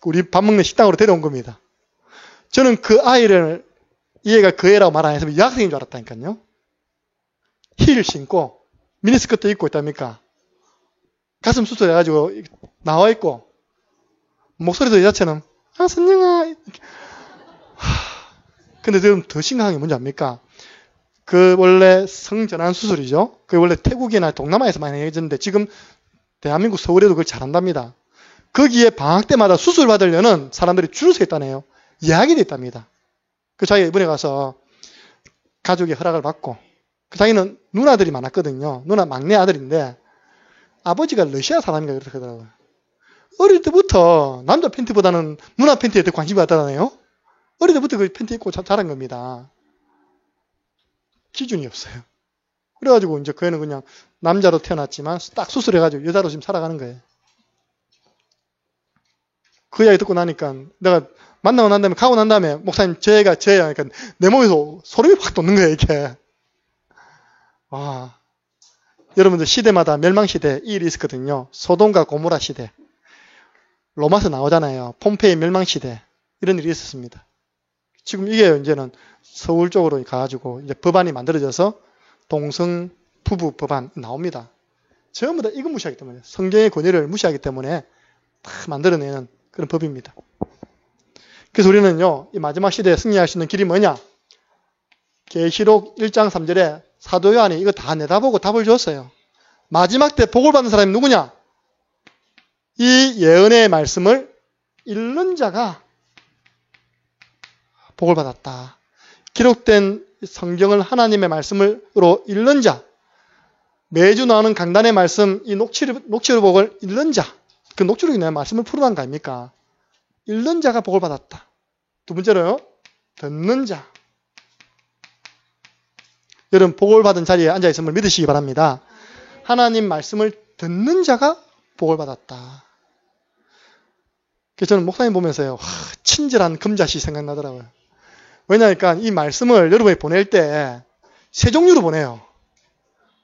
우리 밥 먹는 식당으로 데려온 겁니다. 저는 그 아이를, 이 애가 그 애라고 말 안 해서 여학생인 줄 알았다니까요. 힐 신고 미니스커트 입고 있답니까? 가슴 수술해가지고 나와 있고 목소리도 여자처럼 아 선영아. 근데 지금 더 심각한 게 뭔지 압니까? 그 원래 성전환 수술이죠. 그 원래 태국이나 동남아에서 많이 해줬는데 지금 대한민국 서울에도 그걸 잘한답니다. 거기에 방학 때마다 수술 받으려는 사람들이 줄을 서 있다네요. 예약이 돼 있답니다. 그 자기가 이번에 가서 가족의 허락을 받고, 그 자기는 누나들이 많았거든요. 누나 막내 아들인데 아버지가 러시아 사람인가 그렇게 하더라고요. 어릴 때부터 남자 팬티보다는 누나 팬티에 더 관심이 갔다네요. 어릴 때부터 그 팬티 입고 자란 겁니다. 기준이 없어요. 그래가지고 이제 그 애는 그냥 남자로 태어났지만 딱 수술해가지고 여자로 지금 살아가는 거예요. 그 이야기 듣고 나니까 내가 만나고 난 다음에 가고 난 다음에 목사님 저희가 하니까 내 몸에서 소름이 확 돋는 거예요. 이렇게. 와, 여러분들 시대마다 멸망시대 이 일이 있었거든요. 소돔과 고모라 시대. 로마서 나오잖아요. 폼페이 멸망시대. 이런 일이 있었습니다. 지금 이게 이제는 서울 쪽으로 가가지고 이제 법안이 만들어져서 동성 부부 법안 나옵니다. 전부 다 이거 무시하기 때문에, 성경의 권위를 무시하기 때문에 다 만들어내는 그런 법입니다. 그래서 우리는요, 이 마지막 시대에 승리할 수 있는 길이 뭐냐? 계시록 1장 3절에 사도 요한이 이거 다 내다보고 답을 줬어요. 마지막 때 복을 받는 사람이 누구냐? 이 예언의 말씀을 읽는 자가 복을 받았다. 기록된 성경을 하나님의 말씀으로 읽는 자, 매주 나오는 강단의 말씀, 이 녹취록을 읽는 자, 그 녹취록이 내 말씀을 풀어난 거 아닙니까? 읽는 자가 복을 받았다. 두 번째로요, 듣는 자. 여러분, 복을 받은 자리에 앉아있음을 믿으시기 바랍니다. 하나님 말씀을 듣는 자가 복을 받았다. 그래서 저는 목사님 보면서요, 친절한 금자씨 생각나더라고요. 왜냐하니까 이 말씀을 여러분이 보낼 때 세 종류로 보내요.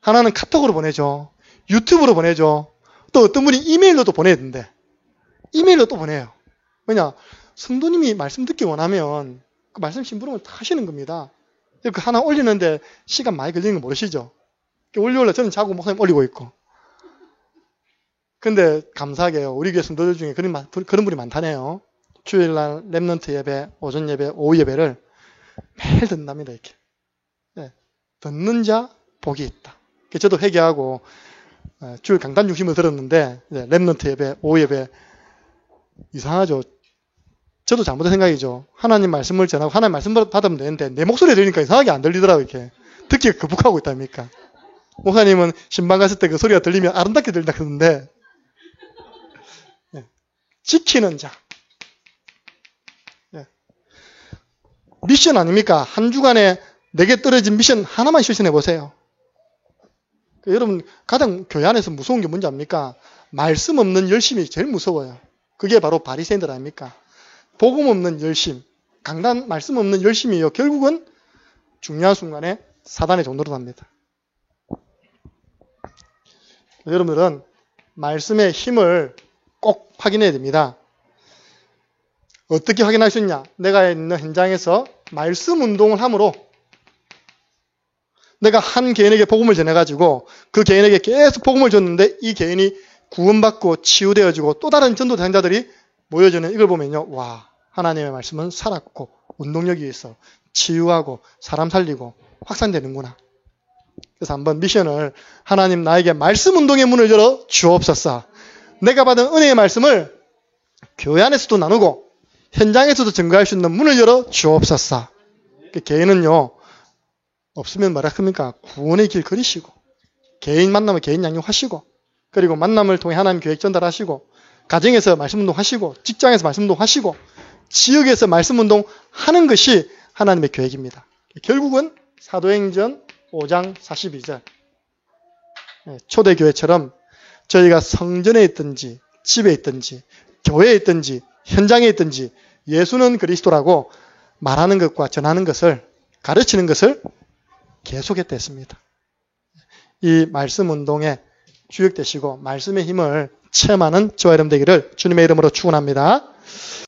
하나는 카톡으로 보내죠. 유튜브로 보내죠. 또 어떤 분이 이메일로도 보내야 된대. 이메일로 또 보내요. 왜냐? 성도님이 말씀 듣기 원하면 그 말씀 심부름을 다 하시는 겁니다. 그 하나 올리는데 시간 많이 걸리는 거 모르시죠? 올려올라 저는 자꾸 목사님 올리고 있고. 근데 감사하게요. 우리 교회 성도들 중에 그런 분이 많다네요. 주일날 렘넌트 예배, 오전 예배, 오후 예배를 매일 듣는답니다. 이렇게. 네. 듣는 자 복이 있다. 저도 회개하고 주일 강단 중심으로 들었는데 렘넌트 예배, 오후 예배 이상하죠. 저도 잘못된 생각이죠. 하나님 말씀을 전하고 하나님 말씀을 받으면 되는데 내 목소리 들으니까 이상하게 안 들리더라고요. 이렇게. 듣기가 거북하고 있답니까? 목사님은 신방 갔을 때 그 소리가 들리면 아름답게 들린다 그러는데 지키는 자. 미션 아닙니까? 한 주간에 내게 떨어진 미션 하나만 실천해 보세요. 여러분 가장 교회 안에서 무서운 게 뭔지 압니까? 말씀 없는 열심이 제일 무서워요. 그게 바로 바리새인들 아닙니까? 복음 없는 열심, 강단 말씀 없는 열심이요. 결국은 중요한 순간에 사단의 종로로 갑니다. 여러분들은 말씀의 힘을 꼭 확인해야 됩니다. 어떻게 확인할 수 있냐? 내가 있는 현장에서 말씀 운동을 함으로 내가 한 개인에게 복음을 전해가지고 그 개인에게 계속 복음을 줬는데 이 개인이 구원받고 치유되어지고 또 다른 전도 대상자들이 모여지는 이걸 보면요. 와, 하나님의 말씀은 살았고 운동력이 있어 치유하고 사람 살리고 확산되는구나. 그래서 한번 미션을 하나님 나에게 말씀 운동의 문을 열어 주옵소서. 내가 받은 은혜의 말씀을 교회 안에서도 나누고 현장에서도 증거할 수 있는 문을 열어 주옵소서. 개인은요. 없으면 뭐라 합니까? 구원의 길 걸으시고 개인 만나면 개인 양육하시고 그리고 만남을 통해 하나님 계획 전달하시고 가정에서 말씀 운동하시고 직장에서 말씀 운동하시고 지역에서 말씀 운동하는 것이 하나님의 계획입니다. 결국은 사도행전 5장 42절 초대교회처럼 저희가 성전에 있든지 집에 있든지 교회에 있든지 현장에 있든지 예수는 그리스도라고 말하는 것과 전하는 것을 가르치는 것을 계속했다 했습니다. 이 말씀 운동에 주역되시고 말씀의 힘을 체험하는 저와 여러분 되기를 주님의 이름으로 축원합니다.